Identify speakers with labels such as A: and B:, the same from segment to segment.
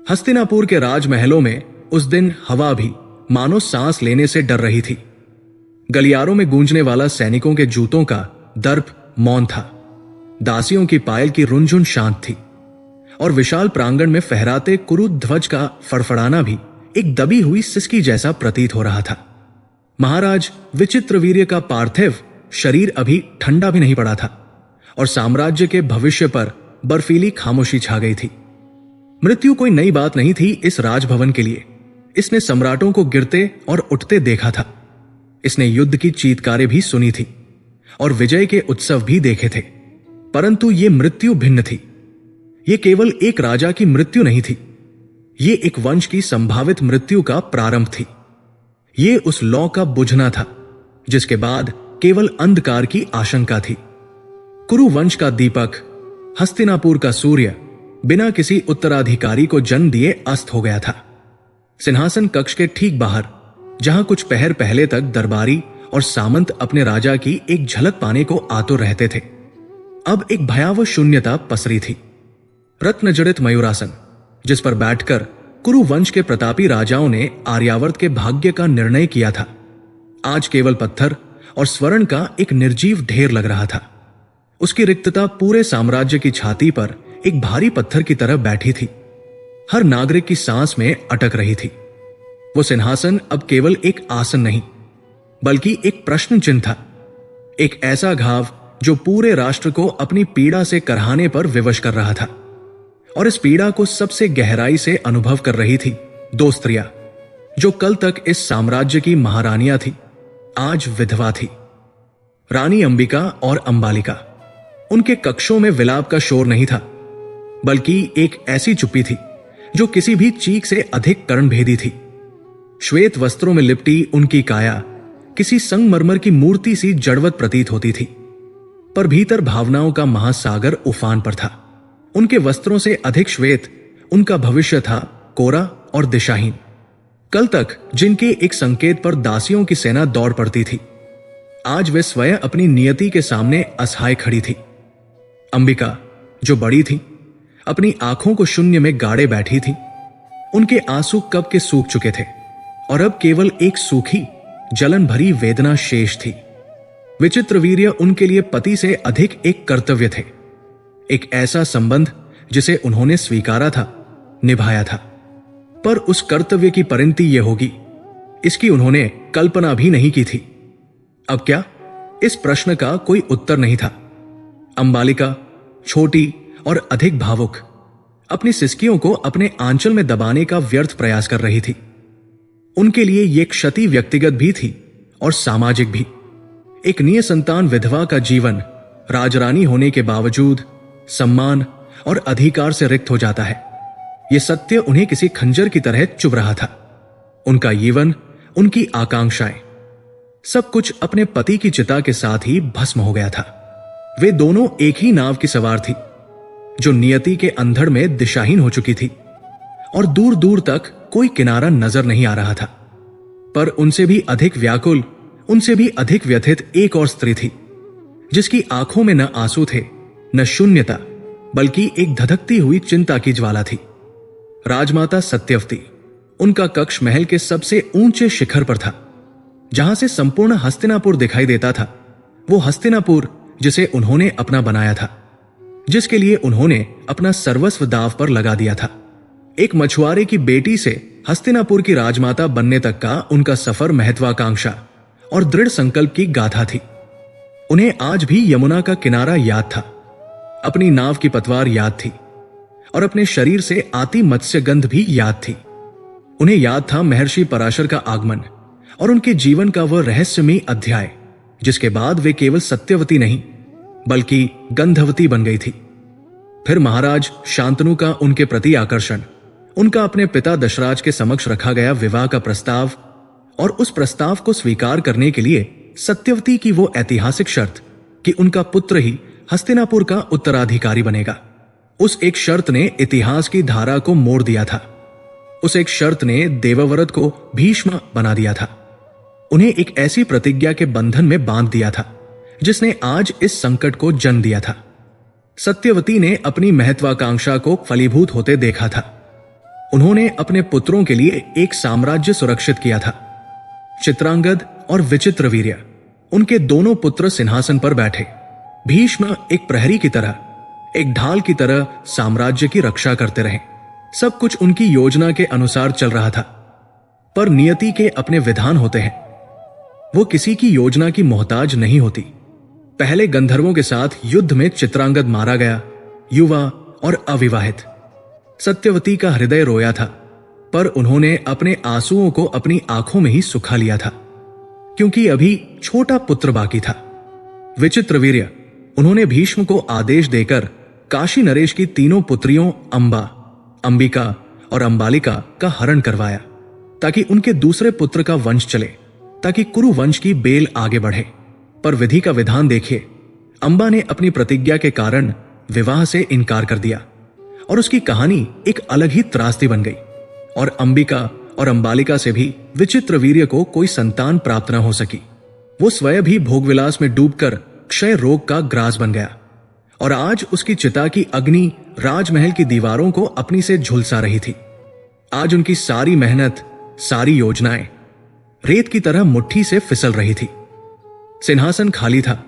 A: हस्तिनापुर के राजमहलों में उस दिन हवा भी मानो सांस लेने से डर रही थी। गलियारों में गूंजने वाला सैनिकों के जूतों का दर्प मौन था। दासियों की पायल की रुनझुन शांत थी और विशाल प्रांगण में फहराते कुरु ध्वज का फड़फड़ाना भी एक दबी हुई सिसकी जैसा प्रतीत हो रहा था। महाराज विचित्रवीर्य का पार्थिव शरीर अभी ठंडा भी नहीं पड़ा था और साम्राज्य के भविष्य पर बर्फीली खामोशी छा गई थी। मृत्यु कोई नई बात नहीं थी इस राजभवन के लिए। इसने सम्राटों को गिरते और उठते देखा था। इसने युद्ध की चीत्कारें भी सुनी थी और विजय के उत्सव भी देखे थे, परंतु ये मृत्यु भिन्न थी। ये केवल एक राजा की मृत्यु नहीं थी, ये एक वंश की संभावित मृत्यु का प्रारंभ थी। ये उस लौ का बुझना था जिसके बाद केवल अंधकार की आशंका थी। कुरु वंश का दीपक, हस्तिनापुर का सूर्य बिना किसी उत्तराधिकारी को जन्म दिए अस्त हो गया था। सिंहासन कक्ष के ठीक बाहर, जहां कुछ पहर पहले तक दरबारी और सामंत अपने राजा की एक झलक पाने को आतुर रहते थे, अब एक भयावह शून्यता पसरी थी। रत्नजड़ित मयूरासन जिस पर बैठकर कुरु वंश के प्रतापी राजाओं ने आर्यावर्त के भाग्य का निर्णय किया था, आज केवल पत्थर और स्वर्ण का एक निर्जीव ढेर लग रहा था। उसकी रिक्तता पूरे साम्राज्य की छाती पर एक भारी पत्थर की तरह बैठी थी, हर नागरिक की सांस में अटक रही थी। वो सिंहासन अब केवल एक आसन नहीं, बल्कि एक प्रश्न चिन्ह था, एक ऐसा घाव जो पूरे राष्ट्र को अपनी पीड़ा से करहाने पर विवश कर रहा था। और इस पीड़ा को सबसे गहराई से अनुभव कर रही थी दो स्त्रियां, जो कल तक इस साम्राज्य की महारानियां थी, आज विधवा थी। रानी अंबिका और अंबालिका। उनके कक्षों में विलाप का शोर नहीं था, बल्कि एक ऐसी चुप्पी थी जो किसी भी चीख से अधिक कर्णभेदी थी। श्वेत वस्त्रों में लिपटी उनकी काया किसी संगमरमर की मूर्ति सी जड़वत प्रतीत होती थी, पर भीतर भावनाओं का महासागर उफान पर था। उनके वस्त्रों से अधिक श्वेत उनका भविष्य था, कोरा और दिशाहीन। कल तक जिनके एक संकेत पर दासियों की सेना दौड़ पड़ती थी, आज वे स्वयं अपनी नियति के सामने असहाय खड़ी थी। अंबिका जो बड़ी थी, अपनी आंखों को शून्य में गाड़े बैठी थी। उनके आंसू कब के सूख चुके थे और अब केवल एक सूखी जलन भरी वेदना शेष थी। विचित्रवीर्य उनके लिए पति से अधिक एक कर्तव्य थे, एक ऐसा संबंध जिसे उन्होंने स्वीकारा था, निभाया था, पर उस कर्तव्य की परिणति यह होगी, इसकी उन्होंने कल्पना भी नहीं की थी। अब क्या? इस प्रश्न का कोई उत्तर नहीं था। अंबालिका छोटी और अधिक भावुक अपनी सिसकियों को अपने आंचल में दबाने का व्यर्थ प्रयास कर रही थी। उनके लिए यह क्षति व्यक्तिगत भी थी और सामाजिक भी। एक निसंतान विधवा का जीवन राजरानी होने के बावजूद सम्मान और अधिकार से रिक्त हो जाता है, यह सत्य उन्हें किसी खंजर की तरह चुभ रहा था। उनका जीवन, उनकी आकांक्षाएं, सब कुछ अपने पति की चिता के साथ ही भस्म हो गया था। वे दोनों एक ही नाव की सवार थी, जो नियति के अंधड़ में दिशाहीन हो चुकी थी और दूर दूर तक कोई किनारा नजर नहीं आ रहा था। पर उनसे भी अधिक व्याकुल, उनसे भी अधिक व्यथित एक और स्त्री थी, जिसकी आंखों में न आंसू थे, न शून्यता, बल्कि एक धधकती हुई चिंता की ज्वाला थी। राजमाता सत्यवती। उनका कक्ष महल के सबसे ऊंचे शिखर पर था, जहां से संपूर्ण हस्तिनापुर दिखाई देता था। वो हस्तिनापुर जिसे उन्होंने अपना बनाया था, जिसके लिए उन्होंने अपना सर्वस्व दांव पर लगा दिया था। एक मछुआरे की बेटी से हस्तिनापुर की राजमाता बनने तक का उनका सफर महत्वाकांक्षा और दृढ़ संकल्प की गाथा थी। उन्हें आज भी यमुना का किनारा याद था, अपनी नाव की पतवार याद थी और अपने शरीर से आती मत्स्य गंध भी याद थी। उन्हें याद था महर्षि पराशर का आगमन और उनके जीवन का वह रहस्यमयी अध्याय, जिसके बाद वे केवल सत्यवती नहीं बल्कि गंधवती बन गई थी। फिर महाराज शांतनु का उनके प्रति आकर्षण, उनका अपने पिता दशराज के समक्ष रखा गया विवाह का प्रस्ताव और उस प्रस्ताव को स्वीकार करने के लिए सत्यवती की वो ऐतिहासिक शर्त कि उनका पुत्र ही हस्तिनापुर का उत्तराधिकारी बनेगा। उस एक शर्त ने इतिहास की धारा को मोड़ दिया था। उस एक शर्त ने देवव्रत को भीष्म बना दिया था। उन्हें एक ऐसी प्रतिज्ञा के बंधन में बांध दिया था जिसने आज इस संकट को जन्म दिया था। सत्यवती ने अपनी महत्वाकांक्षा को फलीभूत होते देखा था। उन्होंने अपने पुत्रों के लिए एक साम्राज्य सुरक्षित किया था। चित्रांगद और विचित्रवीर्य, उनके दोनों पुत्र सिंहासन पर बैठे। भीष्म एक प्रहरी की तरह, एक ढाल की तरह साम्राज्य की रक्षा करते रहे। सब कुछ उनकी योजना के अनुसार चल रहा था। पर नियति के अपने विधान होते हैं, वो किसी की योजना की मोहताज नहीं होती। पहले गंधर्वों के साथ युद्ध में चित्रांगद मारा गया, युवा और अविवाहित। सत्यवती का हृदय रोया था, पर उन्होंने अपने आंसुओं को अपनी आंखों में ही सुखा लिया था, क्योंकि अभी छोटा पुत्र बाकी था। विचित्रवीर्य, उन्होंने भीष्म को आदेश देकर काशी नरेश की तीनों पुत्रियों अंबा, अंबिका और अंबालिका का हरण करवाया, ताकि उनके दूसरे पुत्र का वंश चले, ताकि कुरु वंश की बेल आगे बढ़े। पर विधि का विधान देखिए, अंबा ने अपनी प्रतिज्ञा के कारण विवाह से इनकार कर दिया और उसकी कहानी एक अलग ही त्रासदी बन गई। और अंबिका और अंबालिका से भी विचित्रवीर्य को कोई संतान प्राप्त न हो सकी। वो स्वयं भी भोगविलास में डूबकर क्षय रोग का ग्रास बन गया और आज उसकी चिता की अग्नि राजमहल की दीवारों को अपनी से झुलसा रही थी। आज उनकी सारी मेहनत, सारी योजनाएं रेत की तरह मुट्ठी से फिसल रही थी। सिंहासन खाली था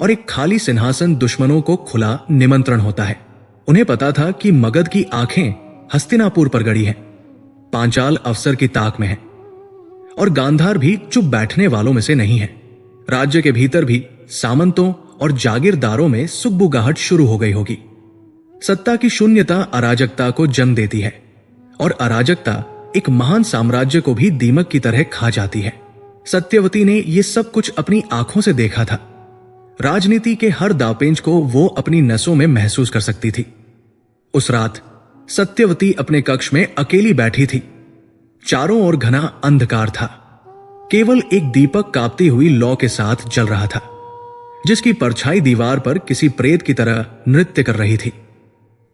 A: और एक खाली सिंहासन दुश्मनों को खुला निमंत्रण होता है। उन्हें पता था कि मगध की आंखें हस्तिनापुर पर गड़ी हैं, पांचाल अफसर की ताक में है और गांधार भी चुप बैठने वालों में से नहीं है। राज्य के भीतर भी सामंतों और जागीरदारों में सुगबुगाहट शुरू हो गई होगी। सत्ता की शून्यता अराजकता को जन्म देती है और अराजकता एक महान साम्राज्य को भी दीमक की तरह खा जाती है। सत्यवती ने यह सब कुछ अपनी आंखों से देखा था। राजनीति के हर दांवपेच को वो अपनी नसों में महसूस कर सकती थी। उस रात सत्यवती अपने कक्ष में अकेली बैठी थी। चारों ओर घना अंधकार था। केवल एक दीपक कांपती हुई लौ के साथ जल रहा था, जिसकी परछाई दीवार पर किसी प्रेत की तरह नृत्य कर रही थी।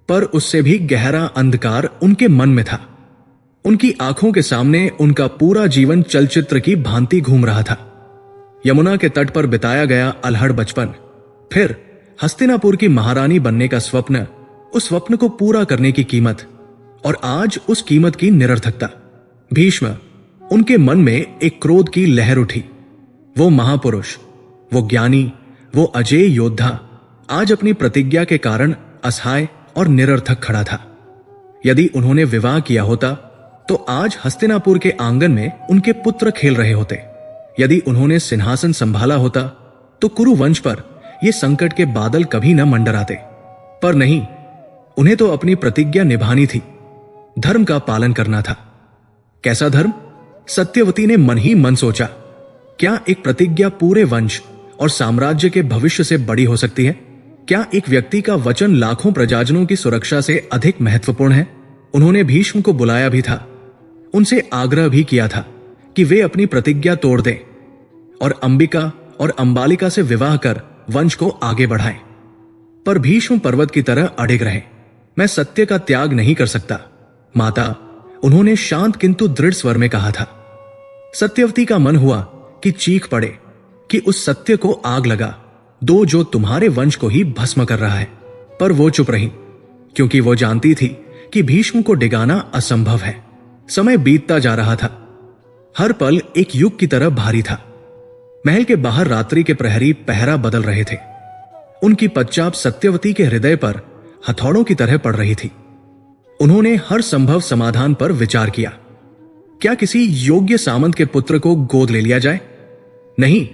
A: पर उससे भी गहरा अंधकार उनके मन में था। उनकी आंखों के सामने उनका पूरा जीवन चलचित्र की भांति घूम रहा था। यमुना के तट पर बिताया गया अलहड़ बचपन, फिर हस्तिनापुर की महारानी बनने का स्वप्न, उस स्वप्न को पूरा करने की कीमत, और आज उस कीमत की निरर्थकता। भीष्म, उनके मन में एक क्रोध की लहर उठी। वो महापुरुष, वो ज्ञानी, वो अजेय योद्धा आज अपनी प्रतिज्ञा के कारण असहाय और निरर्थक खड़ा था। यदि उन्होंने विवाह किया होता तो आज हस्तिनापुर के आंगन में उनके पुत्र खेल रहे होते। यदि उन्होंने सिंहासन संभाला होता तो कुरु वंश पर ये संकट के बादल कभी न मंडराते। पर नहीं, उन्हें तो अपनी प्रतिज्ञा निभानी थी, धर्म का पालन करना था। कैसा धर्म? सत्यवती ने मन ही मन सोचा, क्या एक प्रतिज्ञा पूरे वंश और साम्राज्य के भविष्य से बड़ी हो सकती है? क्या एक व्यक्ति का वचन लाखों प्रजाजनों की सुरक्षा से अधिक महत्वपूर्ण है? उन्होंने भीष्म को बुलाया भी था, उनसे आग्रह भी किया था कि वे अपनी प्रतिज्ञा तोड़ दें और अंबिका और अंबालिका से विवाह कर वंश को आगे बढ़ाएं। पर भीष्म पर्वत की तरह अड़िग रहे। मैं सत्य का त्याग नहीं कर सकता, माता, उन्होंने शांत किंतु दृढ़ स्वर में कहा था। सत्यवती का मन हुआ कि चीख पड़े कि उस सत्य को आग लगा दो जो तुम्हारे वंश को ही भस्म कर रहा है। पर वो चुप रही, क्योंकि वो जानती थी कि भीष्म को डिगाना असंभव है। समय बीतता जा रहा था। हर पल एक युग की तरह भारी था। महल के बाहर रात्रि के प्रहरी पहरा बदल रहे थे। उनकी पच्चाप सत्यवती के हृदय पर हथौड़ों की तरह पड़ रही थी। उन्होंने हर संभव समाधान पर विचार किया। क्या किसी योग्य सामंत के पुत्र को गोद ले लिया जाए? नहीं,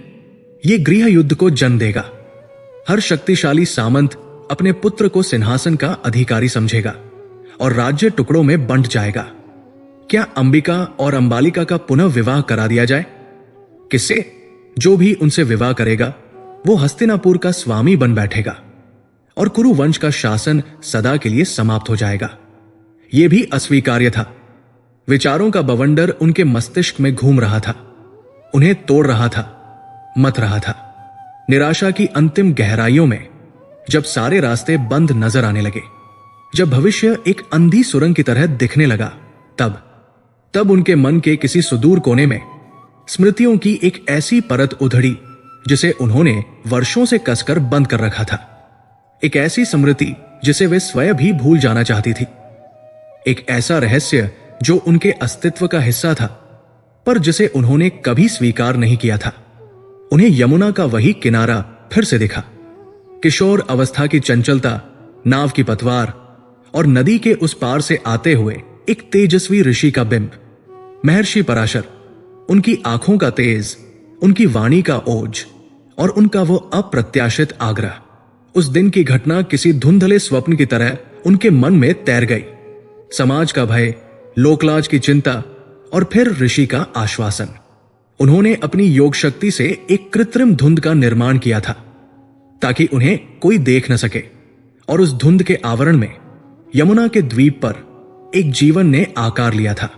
A: ये गृह युद्ध को जन्म देगा। हर शक्तिशाली सामंत अपने पुत्र को सिंहासन का अधिकारी समझेगा और राज्य टुकड़ों में बंट जाएगा। क्या अंबिका और अंबालिका का पुनः विवाह करा दिया जाए? किससे? जो भी उनसे विवाह करेगा वो हस्तिनापुर का स्वामी बन बैठेगा और कुरु वंश का शासन सदा के लिए समाप्त हो जाएगा। यह भी अस्वीकार्य था। विचारों का बवंडर उनके मस्तिष्क में घूम रहा था, उन्हें तोड़ रहा था, मत रहा था। निराशा की अंतिम गहराइयों में जब सारे रास्ते बंद नजर आने लगे, जब भविष्य एक अंधी सुरंग की तरह दिखने लगा, तब उनके मन के किसी सुदूर कोने में स्मृतियों की एक ऐसी परत उधड़ी जिसे उन्होंने वर्षों से कसकर बंद कर रखा था। एक ऐसी स्मृति जिसे वे स्वयं भी भूल जाना चाहती थी। एक ऐसा रहस्य जो उनके अस्तित्व का हिस्सा था, पर जिसे उन्होंने कभी स्वीकार नहीं किया था। उन्हें यमुना का वही किनारा फिर से दिखा, किशोर अवस्था की चंचलता, नाव की पतवार और नदी के उस पार से आते हुए एक तेजस्वी ऋषि का बिंब। महर्षि पराशर, उनकी आंखों का तेज, उनकी वाणी का ओज और उनका वो अप्रत्याशित आग्रह। उस दिन की घटना किसी धुंधले स्वप्न की तरह उनके मन में तैर गई। समाज का भय, लोकलाज की चिंता और फिर ऋषि का आश्वासन। उन्होंने अपनी योग शक्ति से एक कृत्रिम धुंध का निर्माण किया था ताकि उन्हें कोई देख न सके, और उस धुंध के आवरण में यमुना के द्वीप पर एक जीवन ने आकार लिया था।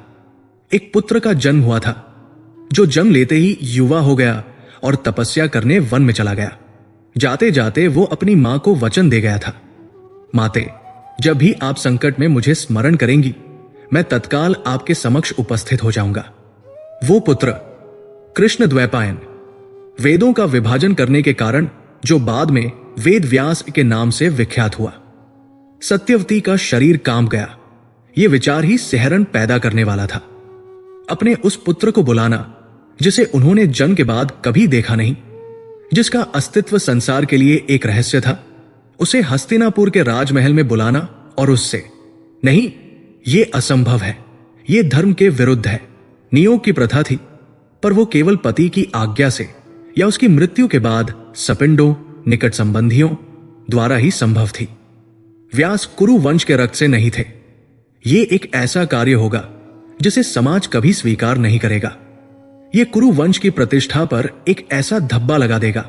A: एक पुत्र का जन्म हुआ था जो जन्म लेते ही युवा हो गया और तपस्या करने वन में चला गया। जाते जाते वो अपनी मां को वचन दे गया था, माते, जब भी आप संकट में मुझे स्मरण करेंगी, मैं तत्काल आपके समक्ष उपस्थित हो जाऊंगा। वो पुत्र कृष्ण द्वैपायन, वेदों का विभाजन करने के कारण जो बाद में वेद व्यास के नाम से विख्यात हुआ। सत्यवती का शरीर कांप गया। यह विचार ही सिहरन पैदा करने वाला था। अपने उस पुत्र को बुलाना जिसे उन्होंने जन्म के बाद कभी देखा नहीं, जिसका अस्तित्व संसार के लिए एक रहस्य था, उसे हस्तिनापुर के राजमहल में बुलाना और उससे, नहीं, यह असंभव है, यह धर्म के विरुद्ध है। नियोग की प्रथा थी, पर वो केवल पति की आज्ञा से या उसकी मृत्यु के बाद सपिंडों, निकट संबंधियों द्वारा ही संभव थी। व्यास कुरु वंश के रक्त से नहीं थे। यह एक ऐसा कार्य होगा जिसे समाज कभी स्वीकार नहीं करेगा। यह कुरु वंश की प्रतिष्ठा पर एक ऐसा धब्बा लगा देगा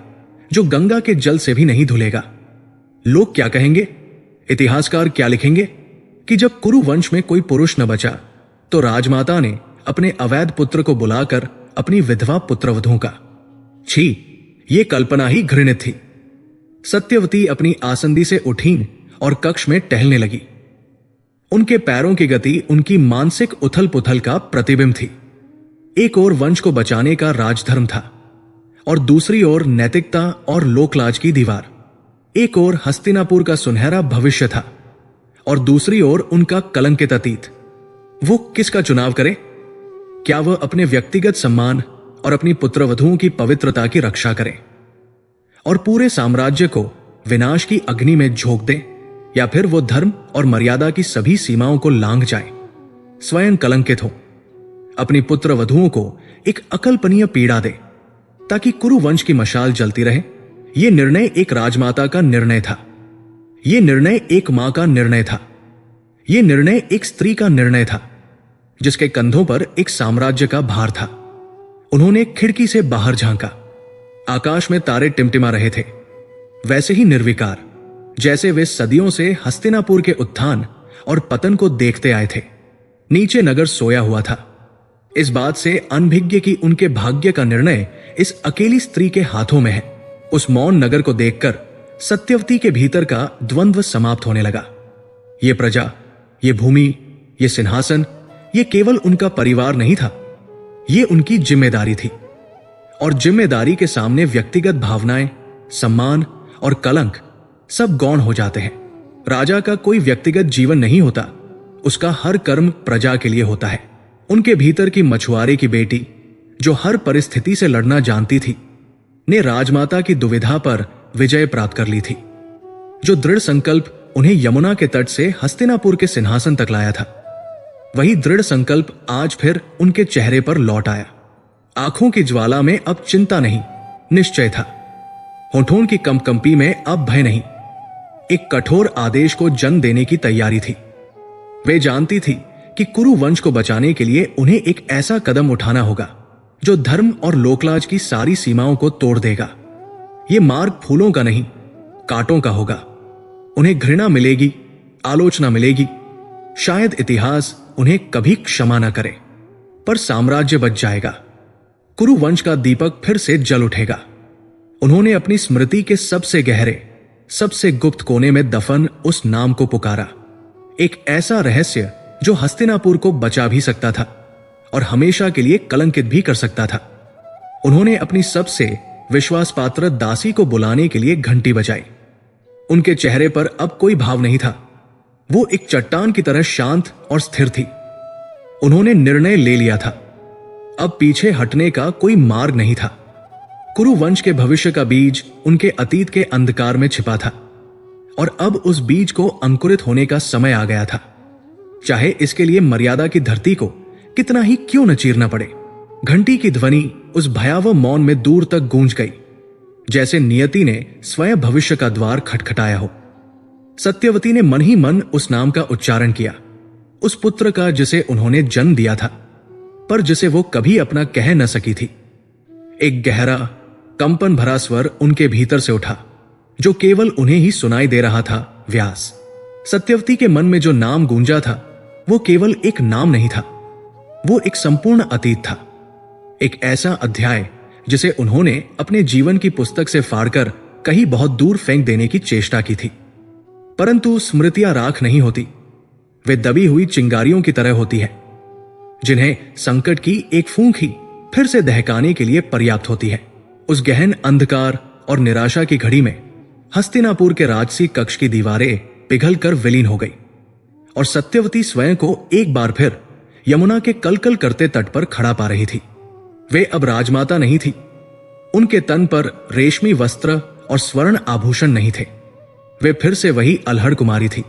A: जो गंगा के जल से भी नहीं धुलेगा। लोग क्या कहेंगे, इतिहासकार क्या लिखेंगे कि जब कुरु वंश में कोई पुरुष न बचा तो राजमाता ने अपने अवैध पुत्र को बुलाकर अपनी विधवा पुत्रवधू का। छी, यह कल्पना ही घृणित थी। सत्यवती अपनी आसंदी से उठी और कक्ष में टहलने लगी। उनके पैरों की गति उनकी मानसिक उथल पुथल का प्रतिबिंब थी। एक ओर वंश को बचाने का राजधर्म था और दूसरी ओर नैतिकता और लोकलाज की दीवार। एक ओर हस्तिनापुर का सुनहरा भविष्य था और दूसरी ओर उनका कलंकित अतीत। वो किसका चुनाव करे? क्या वह अपने व्यक्तिगत सम्मान और अपनी पुत्रवधुओं की पवित्रता की रक्षा करे और पूरे साम्राज्य को विनाश की अग्नि में झोंक दे, या फिर वो धर्म और मर्यादा की सभी सीमाओं को लांघ जाए, स्वयं कलंकित हो, अपनी पुत्रवधुओं को एक अकल्पनीय पीड़ा दे ताकि कुरु वंश की मशाल जलती रहे? यह निर्णय एक राजमाता का निर्णय था। यह निर्णय एक मां का निर्णय था। यह निर्णय एक स्त्री का निर्णय था जिसके कंधों पर एक साम्राज्य का भार था। उन्होंने खिड़की से बाहर झांका। आकाश में तारे टिमटिमा रहे थे, वैसे ही निर्विकार जैसे वे सदियों से हस्तिनापुर के उत्थान और पतन को देखते आए थे। नीचे नगर सोया हुआ था, इस बात से अनभिज्ञ कि उनके भाग्य का निर्णय इस अकेली स्त्री के हाथों में है। उस मौन नगर को देखकर सत्यवती के भीतर का द्वंद्व समाप्त होने लगा। ये प्रजा, ये भूमि, ये सिंहासन, ये केवल उनका परिवार नहीं था, ये उनकी जिम्मेदारी थी। और जिम्मेदारी के सामने व्यक्तिगत भावनाएं, सम्मान और कलंक सब गौण हो जाते हैं। राजा का कोई व्यक्तिगत जीवन नहीं होता, उसका हर कर्म प्रजा के लिए होता है। उनके भीतर की मछुआरे की बेटी, जो हर परिस्थिति से लड़ना जानती थी, ने राजमाता की दुविधा पर विजय प्राप्त कर ली थी। जो दृढ़ संकल्प उन्हें यमुना के तट से हस्तिनापुर के सिंहासन तक लाया था, वही दृढ़ संकल्प आज फिर उनके चेहरे पर लौट आया। आंखों की ज्वाला में अब चिंता नहीं, निश्चय था। होठों की कंपकंपी में अब भय नहीं, एक कठोर आदेश को जन्म देने की तैयारी थी। वे जानती थी कि कुरु वंश को बचाने के लिए उन्हें एक ऐसा कदम उठाना होगा जो धर्म और लोकलाज की सारी सीमाओं को तोड़ देगा। यह मार्ग फूलों का नहीं, कांटों का होगा। उन्हें घृणा मिलेगी, आलोचना मिलेगी, शायद इतिहास उन्हें कभी क्षमा न करे, पर साम्राज्य बच जाएगा। कुरु वंश का दीपक फिर से जल उठेगा। उन्होंने अपनी स्मृति के सबसे गहरे, सबसे गुप्त कोने में दफन उस नाम को पुकारा। एक ऐसा रहस्य जो हस्तिनापुर को बचा भी सकता था और हमेशा के लिए कलंकित भी कर सकता था। उन्होंने अपनी सबसे विश्वास पात्र दासी को बुलाने के लिए घंटी बजाई। उनके चेहरे पर अब कोई भाव नहीं था, वो एक चट्टान की तरह शांत और स्थिर थी। उन्होंने निर्णय ले लिया था, अब पीछे हटने का कोई मार्ग नहीं था। कुरु वंश के भविष्य का बीज उनके अतीत के अंधकार में छिपा था और अब उस बीज को अंकुरित होने का समय आ गया था, चाहे इसके लिए मर्यादा की धरती को कितना ही क्यों न चीरना पड़े। घंटी की ध्वनि उस भयावह मौन में दूर तक गूंज गई, जैसे नियति ने स्वयं भविष्य का द्वार खटखटाया हो। सत्यवती ने मन ही मन उस नाम का उच्चारण किया, उस पुत्र का जिसे उन्होंने जन्म दिया था, पर जिसे वो कभी अपना कह न सकी थी। एक गहरा कंपन भरा स्वर उनके भीतर से उठा, जो केवल उन्हें ही सुनाई दे रहा था, व्यास। सत्यवती के मन में जो नाम गूंजा था वो केवल एक नाम नहीं था, वो एक संपूर्ण अतीत था, एक ऐसा अध्याय जिसे उन्होंने अपने जीवन की पुस्तक से फाड़कर कहीं बहुत दूर फेंक देने की चेष्टा की थी। परंतु स्मृतियां राख नहीं होती, वे दबी हुई चिंगारियों की तरह होती है, जिन्हें संकट की एक फूंक ही फिर से दहकाने के लिए पर्याप्त होती है। उस गहन अंधकार और निराशा की घड़ी में हस्तिनापुर के राजसी कक्ष की दीवारें पिघलकर विलीन हो गई और सत्यवती स्वयं को एक बार फिर यमुना के कलकल करते तट पर खड़ा पा रही थी। वे अब राजमाता नहीं थी, उनके तन पर रेशमी वस्त्र और स्वर्ण आभूषण नहीं थे। वे फिर से वही अल्हड़ कुमारी थी,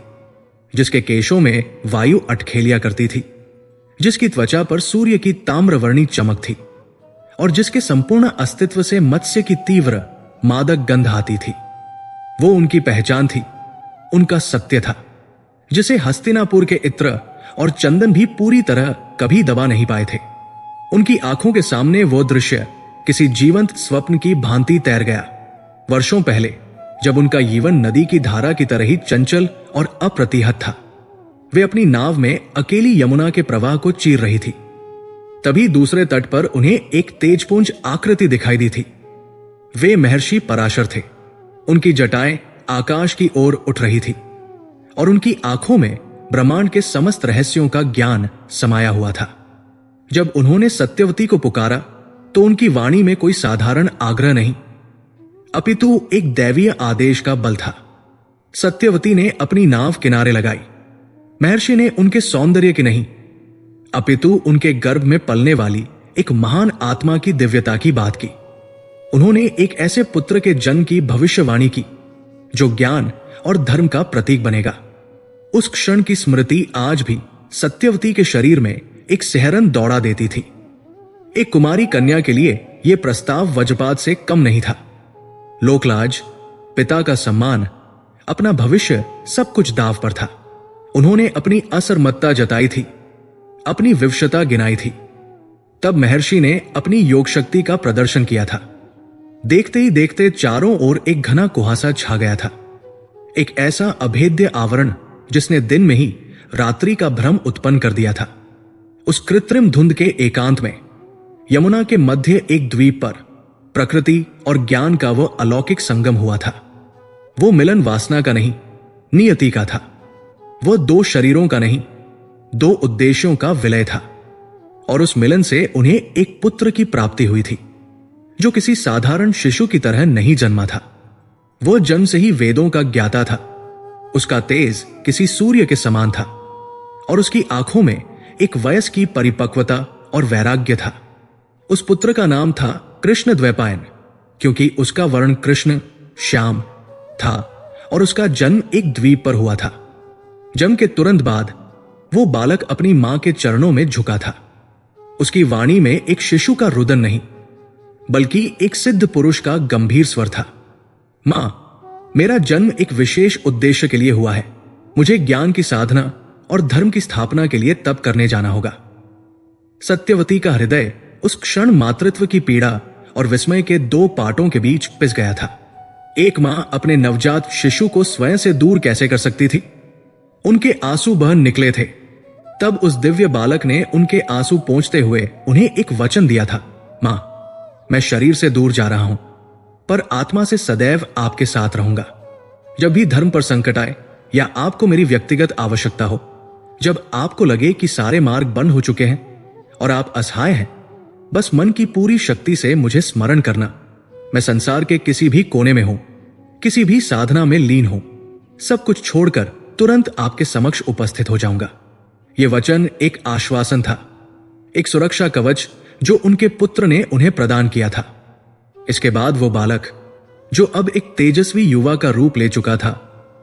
A: जिसके केशों में वायु अटखेलिया करती थी, जिसकी त्वचा पर सूर्य की ताम्रवर्णी चमक थी और जिसके संपूर्ण अस्तित्व से मत्स्य की तीव्र मादक गंध आती थी। वो उनकी पहचान थी, उनका सत्य था, जिसे हस्तिनापुर के इत्र और चंदन भी पूरी तरह कभी दबा नहीं पाए थे। उनकी आंखों के सामने वो दृश्य किसी जीवंत स्वप्न की भांति तैर गया। वर्षों पहले जब उनका जीवन नदी की धारा की तरह ही चंचल और अप्रतिहत था, वे अपनी नाव में अकेली यमुना के प्रवाह को चीर रही थी। तभी दूसरे तट पर उन्हें एक तेजपुंज आकृति दिखाई दी थी। वे महर्षि पराशर थे। उनकी जटाएं आकाश की ओर उठ रही थी और उनकी आंखों में ब्रह्मांड के समस्त रहस्यों का ज्ञान समाया हुआ था। जब उन्होंने सत्यवती को पुकारा तो उनकी वाणी में कोई साधारण आग्रह नहीं, अपितु एक दैवीय आदेश का बल था। सत्यवती ने अपनी नाव किनारे लगाई। महर्षि ने उनके सौंदर्य की नहीं, अपितु उनके गर्भ में पलने वाली एक महान आत्मा की दिव्यता की बात की। उन्होंने एक ऐसे पुत्र के जन्म की भविष्यवाणी की जो ज्ञान और धर्म का प्रतीक बनेगा। उस क्षण की स्मृति आज भी सत्यवती के शरीर में एक सिहरन दौड़ा देती थी। एक कुमारी कन्या के लिए यह प्रस्ताव वज्रपात से कम नहीं था। लोकलाज, पिता का सम्मान, अपना भविष्य, सब कुछ दाव पर था। उन्होंने अपनी असरमत्ता जताई थी, अपनी विवशता गिनाई थी। तब महर्षि ने अपनी योग शक्ति का प्रदर्शन किया था। देखते ही देखते चारों ओर एक घना कुहासा छा गया था, एक ऐसा अभेद्य आवरण जिसने दिन में ही रात्रि का भ्रम उत्पन्न कर दिया था। उस कृत्रिम धुंध के एकांत में यमुना के मध्य एक द्वीप पर प्रकृति और ज्ञान का वो अलौकिक संगम हुआ था। वो मिलन वासना का नहीं, नियति का था। वो दो शरीरों का नहीं, दो उद्देश्यों का विलय था। और उस मिलन से उन्हें एक पुत्र की प्राप्ति हुई थी, जो किसी साधारण शिशु की तरह नहीं जन्मा था। वो जन्म से ही वेदों का ज्ञाता था। उसका तेज किसी सूर्य के समान था और उसकी आंखों में एक वयस की परिपक्वता और वैराग्य था। उस पुत्र का नाम था कृष्ण द्वैपायन, क्योंकि उसका वर्ण कृष्ण श्याम था और उसका जन्म एक द्वीप पर हुआ था। जन्म के तुरंत बाद वो बालक अपनी मां के चरणों में झुका था। उसकी वाणी में एक शिशु का रुदन नहीं, बल्कि एक सिद्ध पुरुष का गंभीर स्वर था। मां, मेरा जन्म एक विशेष उद्देश्य के लिए हुआ है। मुझे ज्ञान की साधना और धर्म की स्थापना के लिए तप करने जाना होगा। सत्यवती का हृदय उस क्षण मातृत्व की पीड़ा और विस्मय के दो पाटों के बीच पिस गया था। एक मां अपने नवजात शिशु को स्वयं से दूर कैसे कर सकती थी? उनके आंसू बह निकले थे। तब उस दिव्य बालक ने उनके आंसू पोंछते हुए उन्हें एक वचन दिया था, मां, मैं शरीर से दूर जा रहा हूं, पर आत्मा से सदैव आपके साथ रहूंगा। जब भी धर्म पर संकट आए या आपको मेरी व्यक्तिगत आवश्यकता हो, जब आपको लगे कि सारे मार्ग बंद हो चुके हैं और आप असहाय हैं, बस मन की पूरी शक्ति से मुझे स्मरण करना। मैं संसार के किसी भी कोने में हूं, किसी भी साधना में लीन हूं, सब कुछ छोड़कर तुरंत आपके समक्ष उपस्थित हो जाऊंगा। यह वचन एक आश्वासन था, एक सुरक्षा कवच जो उनके पुत्र ने उन्हें प्रदान किया था। इसके बाद वो बालक, जो अब एक तेजस्वी युवा का रूप ले चुका था,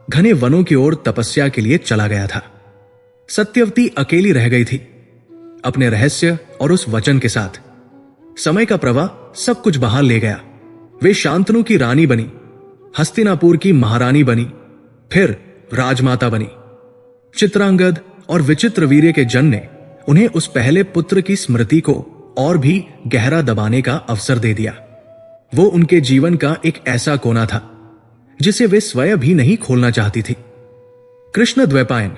A: घने वनों की ओर तपस्या के लिए चला गया था। सत्यवती अकेली रह गई थी, अपने रहस्य और उस वचन के साथ। समय का प्रवाह सब कुछ बहाल ले गया। वे शांतनु की रानी बनी, हस्तिनापुर की महारानी बनी, फिर राजमाता बनी। चित्रांगद और विचित्र वीर्य के जन ने उन्हें उस पहले पुत्र की स्मृति को और भी गहरा दबाने का अवसर दे दिया। वो उनके जीवन का एक ऐसा कोना था जिसे वे स्वयं भी नहीं खोलना चाहती थी। कृष्ण द्वैपायन,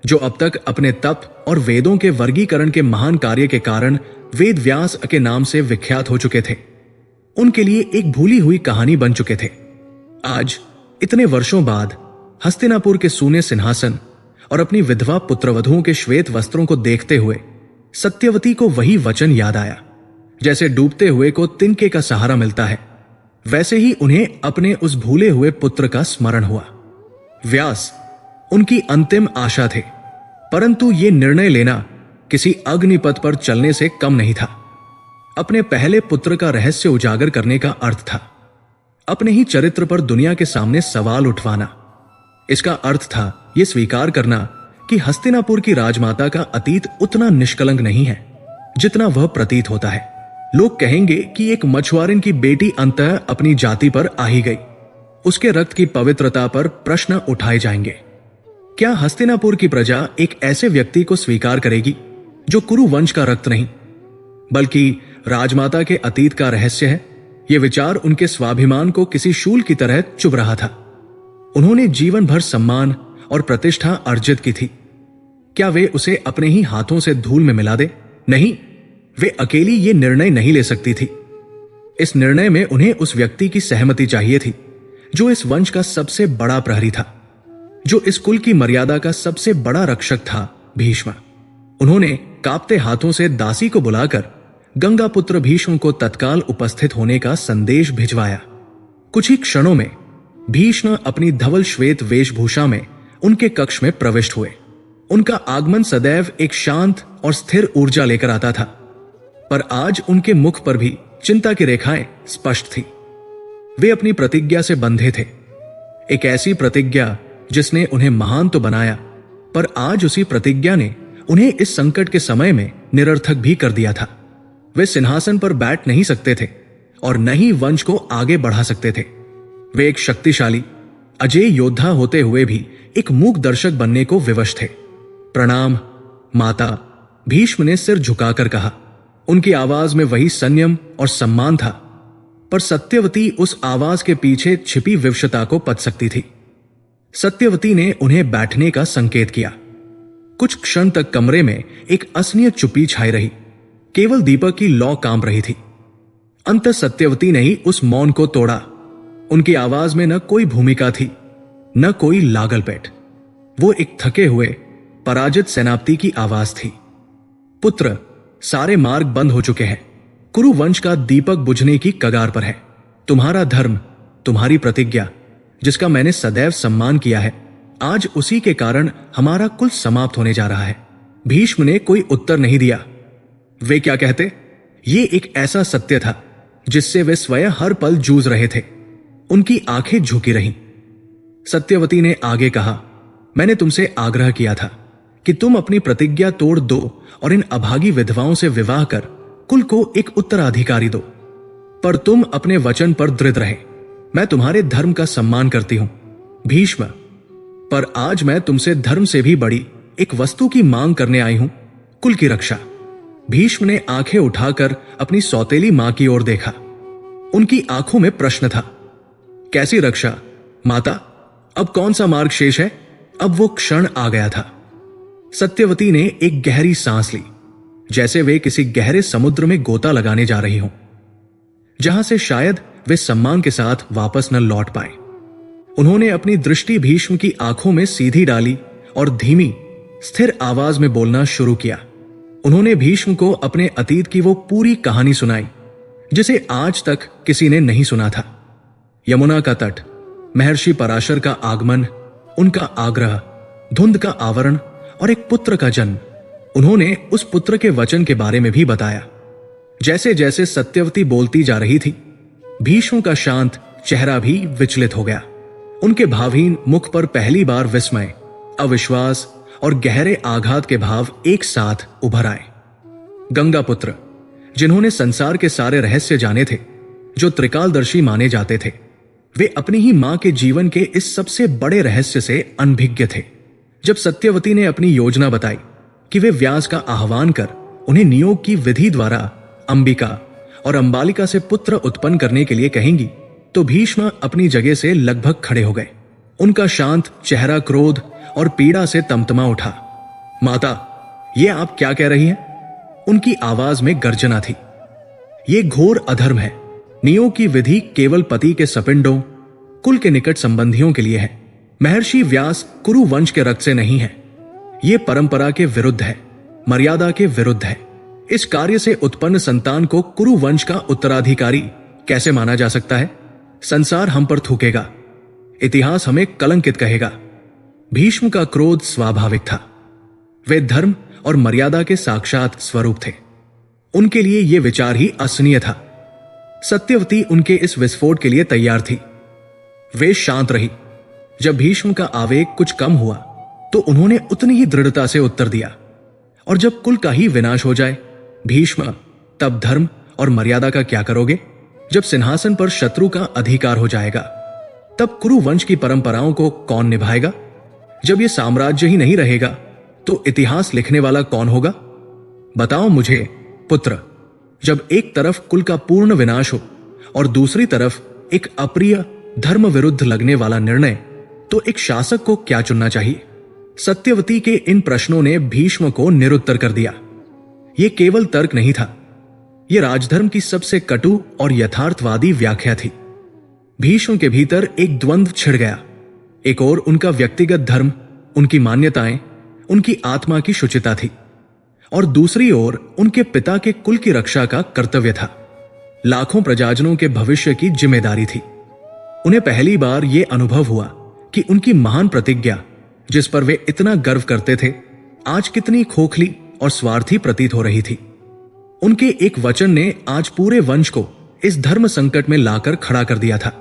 A: जो अब तक अपने तप और वेदों के वर्गीकरण के महान कार्य के कारण वेद व्यास के नाम से विख्यात हो चुके थे, उनके लिए एक भूली हुई कहानी बन चुके थे। आज इतने वर्षों बाद हस्तिनापुर के सूने सिंहासन और अपनी विधवा पुत्रवधुओं के श्वेत वस्त्रों को देखते हुए सत्यवती को वही वचन याद आया। जैसे डूबते हुए को तिनके का सहारा मिलता है, वैसे ही उन्हें अपने उस भूले हुए पुत्र का स्मरण हुआ। व्यास उनकी अंतिम आशा थे, परंतु ये निर्णय लेना किसी अग्निपथ पर चलने से कम नहीं था। अपने पहले पुत्र का रहस्य उजागर करने का अर्थ था अपने ही चरित्र पर दुनिया के सामने सवाल उठवाना। इसका अर्थ था यह स्वीकार करना कि हस्तिनापुर की राजमाता का अतीत उतना निष्कलंक नहीं है जितना वह प्रतीत होता है। लोग कहेंगे कि एक मछुआरिन की बेटी अंततः अपनी जाति पर आ ही गई। उसके रक्त की पवित्रता पर प्रश्न उठाए जाएंगे। क्या हस्तिनापुर की प्रजा एक ऐसे व्यक्ति को स्वीकार करेगी जो कुरु वंश का रक्त नहीं बल्कि राजमाता के अतीत का रहस्य है? यह विचार उनके स्वाभिमान को किसी शूल की तरह चुभ रहा था। उन्होंने जीवन भर सम्मान और प्रतिष्ठा अर्जित की थी। क्या वे उसे अपने ही हाथों से धूल में मिला दे? नहीं, वे अकेली ये निर्णय नहीं ले सकती थी। इस निर्णय में उन्हें उस व्यक्ति की सहमति चाहिए थी जो इस वंश का सबसे बड़ा प्रहरी था, जो इस कुल की मर्यादा का सबसे बड़ा रक्षक था, भीष्म। उन्होंने कांपते हाथों से दासी को बुलाकर गंगा पुत्र भीष्म को तत्काल उपस्थित होने का संदेश भिजवाया। कुछ ही क्षणों में भीष्म अपनी धवल श्वेत वेशभूषा में उनके कक्ष में प्रविष्ट हुए। उनका आगमन सदैव एक शांत और स्थिर ऊर्जा लेकर आता था, पर आज उनके मुख पर भी चिंता की रेखाएं स्पष्ट थी। वे अपनी प्रतिज्ञा से बंधे थे, एक ऐसी प्रतिज्ञा जिसने उन्हें महान तो बनाया, पर आज उसी प्रतिज्ञा ने उन्हें इस संकट के समय में निरर्थक भी कर दिया था। वे सिंहासन पर बैठ नहीं सकते थे और न ही वंश को आगे बढ़ा सकते थे। वे एक शक्तिशाली अजेय योद्धा होते हुए भी एक मूक दर्शक बनने को विवश थे। प्रणाम माता, भीष्म ने सिर झुकाकर कहा। उनकी आवाज में वही संयम और सम्मान था, पर सत्यवती उस आवाज के पीछे छिपी विवशता को पच सकती थी। सत्यवती ने उन्हें बैठने का संकेत किया। कुछ क्षण तक कमरे में एक असनीय चुप्पी छाई रही। केवल दीपक की लौ कांप रही थी। अंत सत्यवती ने ही उस मौन को तोड़ा। उनकी आवाज में न कोई भूमिका थी, न कोई लागलपेट। वो एक थके हुए पराजित सेनापति की आवाज थी। पुत्र, सारे मार्ग बंद हो चुके हैं। कुरु वंश का दीपक बुझने की कगार पर है। तुम्हारा धर्म, तुम्हारी प्रतिज्ञा, जिसका मैंने सदैव सम्मान किया है, आज उसी के कारण हमारा कुल समाप्त होने जा रहा है। भीष्म ने कोई उत्तर नहीं दिया। वे क्या कहते? ये एक ऐसा सत्य था जिससे वे स्वयं हर पल जूझ रहे थे। उनकी आंखें झुकी रहीं। सत्यवती ने आगे कहा, मैंने तुमसे आग्रह किया था कि तुम अपनी प्रतिज्ञा तोड़ दो और इन अभागी विधवाओं से विवाह कर कुल को एक उत्तराधिकारी दो, पर तुम अपने वचन पर दृढ़ रहे। मैं तुम्हारे धर्म का सम्मान करती हूं भीष्म, पर आज मैं तुमसे धर्म से भी बड़ी एक वस्तु की मांग करने आई हूं, कुल की रक्षा। भीष्म ने आंखें उठाकर अपनी सौतेली मां की ओर देखा। उनकी आंखों में प्रश्न था। कैसी रक्षा माता? अब कौन सा मार्ग शेष है? अब वो क्षण आ गया था। सत्यवती ने एक गहरी सांस ली, जैसे वे किसी गहरे समुद्र में गोता लगाने जा रही हों, जहां से शायद वे सम्मान के साथ वापस न लौट पाए। उन्होंने अपनी दृष्टि भीष्म की आंखों में सीधी डाली और धीमी स्थिर आवाज में बोलना शुरू किया। उन्होंने भीष्म को अपने अतीत की वो पूरी कहानी सुनाई जिसे आज तक किसी ने नहीं सुना था। यमुना का तट, महर्षि पराशर का आगमन, उनका आग्रह, धुंध का आवरण और एक पुत्र का जन्म। उन्होंने उस पुत्र के वचन के बारे में भी बताया। जैसे जैसे सत्यवती बोलती जा रही थी, भीष्म का शांत चेहरा भी विचलित हो गया। उनके भावहीन मुख पर पहली बार विस्मय, अविश्वास और गहरे आघात के भाव एक साथ उभर आए। गंगापुत्र, जिन्होंने संसार के सारे रहस्य जाने थे, जो त्रिकालदर्शी माने जाते थे, वे अपनी ही मां के जीवन के इस सबसे बड़े रहस्य से अनभिज्ञ थे। जब सत्यवती ने अपनी योजना बताई कि वे व्यास का आह्वान कर उन्हें नियोग की विधि द्वारा अंबिका और अंबालिका से पुत्र उत्पन्न करने के लिए कहेंगी, तो भीष्म अपनी जगह से लगभग खड़े हो गए। उनका शांत चेहरा क्रोध और पीड़ा से तमतमा उठा। माता, ये आप क्या कह रही हैं? उनकी आवाज में गर्जना थी। ये घोर अधर्म है। नियोग की विधि केवल पति के सपिंडों, कुल के निकट संबंधियों के लिए है। महर्षि व्यास कुरु वंश के रक्त से नहीं है। ये परंपरा के विरुद्ध है, मर्यादा के विरुद्ध है। इस कार्य से उत्पन्न संतान को कुरु वंश का उत्तराधिकारी कैसे माना जा सकता है? संसार हम पर थूकेगा, इतिहास हमें कलंकित कहेगा। भीष्म का क्रोध स्वाभाविक था। वे धर्म और मर्यादा के साक्षात स्वरूप थे। उनके लिए यह विचार ही असहनीय था। सत्यवती उनके इस विस्फोट के लिए तैयार थी। वे शांत रही। जब भीष्म का आवेग कुछ कम हुआ तो उन्होंने उतनी ही दृढ़ता से उत्तर दिया, और जब कुल का ही विनाश हो जाए भीष्म, तब धर्म और मर्यादा का क्या करोगे? जब सिंहासन पर शत्रु का अधिकार हो जाएगा, तब कुरु वंश की परंपराओं को कौन निभाएगा? जब यह साम्राज्य ही नहीं रहेगा तो इतिहास लिखने वाला कौन होगा? बताओ मुझे पुत्र, जब एक तरफ कुल का पूर्ण विनाश हो और दूसरी तरफ एक अप्रिय धर्म विरुद्ध लगने वाला निर्णय, तो एक शासक को क्या चुनना चाहिए? सत्यवती के इन प्रश्नों ने भीष्म को निरुत्तर कर दिया। यह केवल तर्क नहीं था, यह राजधर्म की सबसे कटु और यथार्थवादी व्याख्या थी। भीष्म के भीतर एक द्वंद्व छिड़ गया। एक ओर उनका व्यक्तिगत धर्म, उनकी मान्यताएं, उनकी आत्मा की शुचिता थी, और दूसरी ओर उनके पिता के कुल की रक्षा का कर्तव्य था। लाखों प्रजाजनों के भविष्य की जिम्मेदारी थी। उन्हें पहली बार यह अनुभव हुआ कि उनकी महान प्रतिज्ञा, जिस पर वे इतना गर्व करते थे, आज कितनी खोखली और स्वार्थी प्रतीत हो रही थी। उनके एक वचन ने आज पूरे वंश को इस धर्म संकट में लाकर खड़ा कर दिया था।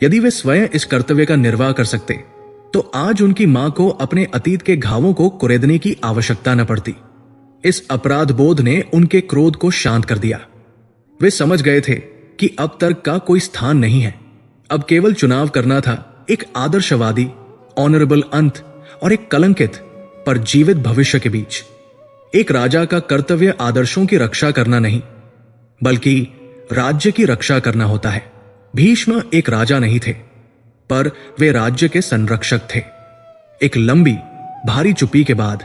A: यदि वे स्वयं इस कर्तव्य का निर्वाह कर सकते तो आज उनकी मां को अपने अतीत के घावों को कुरेदने की आवश्यकता न पड़ती। इस अपराध बोध ने उनके क्रोध को शांत कर दिया। वे समझ गए थे कि अब तर्क का कोई स्थान नहीं है। अब केवल चुनाव करना था एक आदर्शवादी, ऑनरेबल अंत और एक कलंकित पर जीवित भविष्य के बीच। एक राजा का कर्तव्य आदर्शों की रक्षा करना नहीं, बल्कि राज्य की रक्षा करना होता है। भीष्म एक राजा नहीं थे, पर वे राज्य के संरक्षक थे। एक लंबी भारी चुप्पी के बाद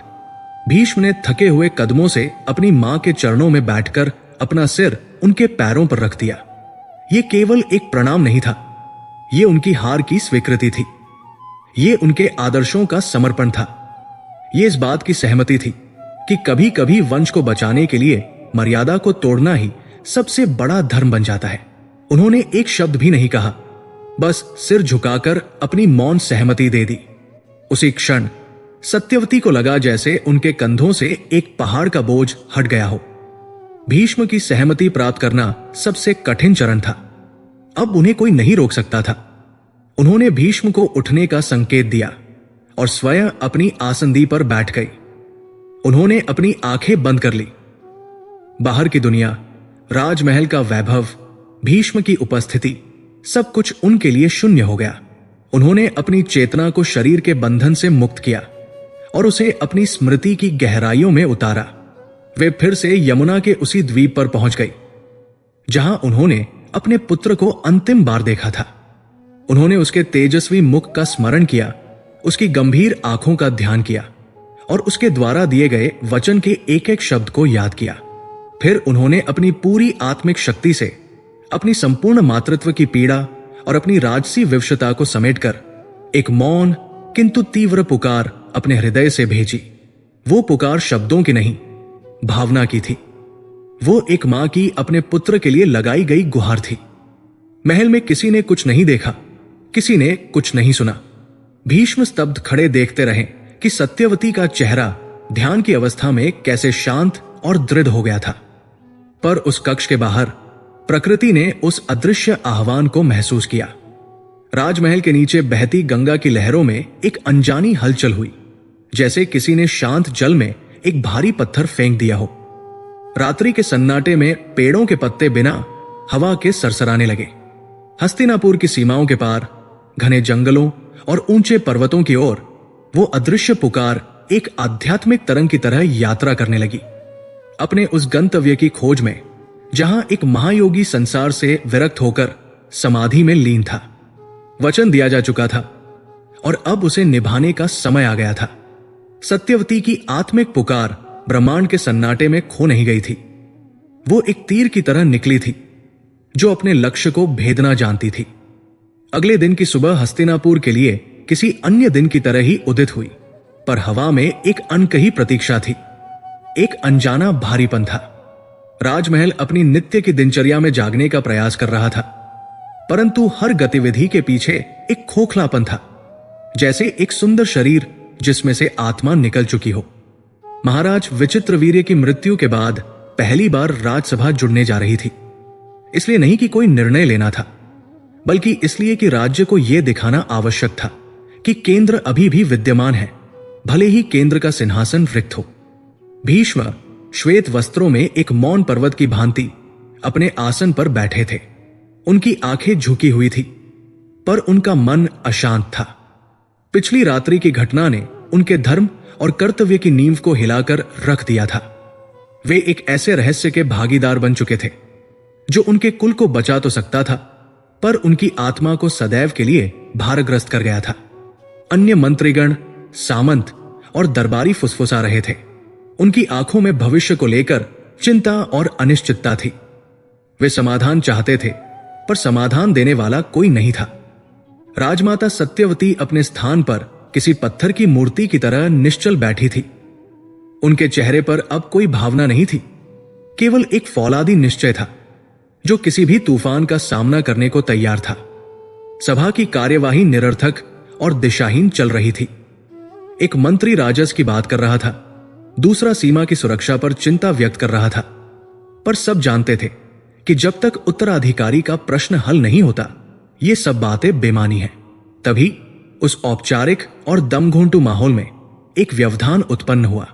A: भीष्म ने थके हुए कदमों से अपनी मां के चरणों में बैठकर अपना सिर उनके पैरों पर रख दिया। यह केवल एक प्रणाम नहीं था, यह उनकी हार की स्वीकृति थी। यह उनके आदर्शों का समर्पण था। यह इस बात की सहमति थी कि कभी कभी वंश को बचाने के लिए मर्यादा को तोड़ना ही सबसे बड़ा धर्म बन जाता है। उन्होंने एक शब्द भी नहीं कहा, बस सिर झुकाकर अपनी मौन सहमति दे दी। उसी क्षण सत्यवती को लगा जैसे उनके कंधों से एक पहाड़ का बोझ हट गया हो। भीष्म की सहमति प्राप्त करना सबसे कठिन चरण था। अब उन्हें कोई नहीं रोक सकता था। उन्होंने भीष्म को उठने का संकेत दिया और स्वयं अपनी आसंदी पर बैठ गई। उन्होंने अपनी आंखें बंद कर ली। बाहर की दुनिया, राजमहल का वैभव, भीष्म की उपस्थिति, सब कुछ उनके लिए शून्य हो गया। उन्होंने अपनी चेतना को शरीर के बंधन से मुक्त किया और उसे अपनी स्मृति की गहराइयों में उतारा। वे फिर से यमुना के उसी द्वीप पर पहुंच गई जहां उन्होंने अपने पुत्र को अंतिम बार देखा था। उन्होंने उसके तेजस्वी मुख का स्मरण किया, उसकी गंभीर आंखों का ध्यान किया और उसके द्वारा दिए गए वचन के एक एक शब्द को याद किया। फिर उन्होंने अपनी पूरी आत्मिक शक्ति से अपनी संपूर्ण मातृत्व की पीड़ा और अपनी राजसी विवशता को समेटकर एक मौन किंतु तीव्र पुकार अपने हृदय से भेजी। वो पुकार शब्दों की नहीं, भावना की थी। वो एक मां की अपने पुत्र के लिए लगाई गई गुहार थी। महल में किसी ने कुछ नहीं देखा, किसी ने कुछ नहीं सुना। भीष्म स्तब्ध खड़े देखते रहे कि सत्यवती का चेहरा ध्यान की अवस्था में कैसे शांत और दृढ़ हो गया था। पर उस कक्ष के बाहर प्रकृति ने उस अदृश्य आह्वान को महसूस किया। राजमहल के नीचे बहती गंगा की लहरों में एक अनजानी हलचल हुई, जैसे किसी ने शांत जल में एक भारी पत्थर फेंक दिया हो। रात्रि के सन्नाटे में पेड़ों के पत्ते बिना हवा के सरसराने लगे। हस्तिनापुर की सीमाओं के पार घने जंगलों और ऊंचे पर्वतों की ओर वो अदृश्य पुकार एक आध्यात्मिक तरंग की तरह यात्रा करने लगी, अपने उस गंतव्य की खोज में जहां एक महायोगी संसार से विरक्त होकर समाधि में लीन था। वचन दिया जा चुका था और अब उसे निभाने का समय आ गया था। सत्यवती की आत्मिक पुकार ब्रह्मांड के सन्नाटे में खो नहीं गई थी। वो एक तीर की तरह निकली थी जो अपने लक्ष्य को भेदना जानती थी। अगले दिन की सुबह हस्तिनापुर के लिए किसी अन्य दिन की तरह ही उदित हुई, पर हवा में एक अनकही प्रतीक्षा थी, एक अनजाना भारीपन था। राजमहल अपनी नित्य की दिनचर्या में जागने का प्रयास कर रहा था, परंतु हर गतिविधि के पीछे एक खोखलापन था, जैसे एक सुंदर शरीर जिसमें से आत्मा निकल चुकी हो। महाराज विचित्रवीर्य की मृत्यु के बाद पहली बार राजसभा जुड़ने जा रही थी, इसलिए नहीं कि कोई निर्णय लेना था, बल्कि इसलिए कि राज्य को यह दिखाना आवश्यक था कि केंद्र अभी भी विद्यमान है, भले ही केंद्र का सिंहासन रिक्त हो। भीष्म श्वेत वस्त्रों में एक मौन पर्वत की भांति अपने आसन पर बैठे थे। उनकी आंखें झुकी हुई थी, पर उनका मन अशांत था। पिछली रात्रि की घटना ने उनके धर्म और कर्तव्य की नींव को हिलाकर रख दिया था। वे एक ऐसे रहस्य के भागीदार बन चुके थे जो उनके कुल को बचा तो सकता था, पर उनकी आत्मा को सदैव के लिए भारग्रस्त कर गया था। अन्य मंत्रीगण, सामंत और दरबारी फुसफुसा रहे थे। उनकी आंखों में भविष्य को लेकर चिंता और अनिश्चितता थी। वे समाधान चाहते थे, पर समाधान देने वाला कोई नहीं था। राजमाता सत्यवती अपने स्थान पर किसी पत्थर की मूर्ति की तरह निश्चल बैठी थी। उनके चेहरे पर अब कोई भावना नहीं थी, केवल एक फौलादी निश्चय था जो किसी भी तूफान का सामना करने को तैयार था। सभा की कार्यवाही निरर्थक और दिशाहीन चल रही थी। एक मंत्री राजस्व की बात कर रहा था, दूसरा सीमा की सुरक्षा पर चिंता व्यक्त कर रहा था, पर सब जानते थे कि जब तक उत्तराधिकारी का प्रश्न हल नहीं होता, ये सब बातें बेमानी हैं। तभी उस औपचारिक और दमघोंटू माहौल में एक व्यवधान उत्पन्न हुआ।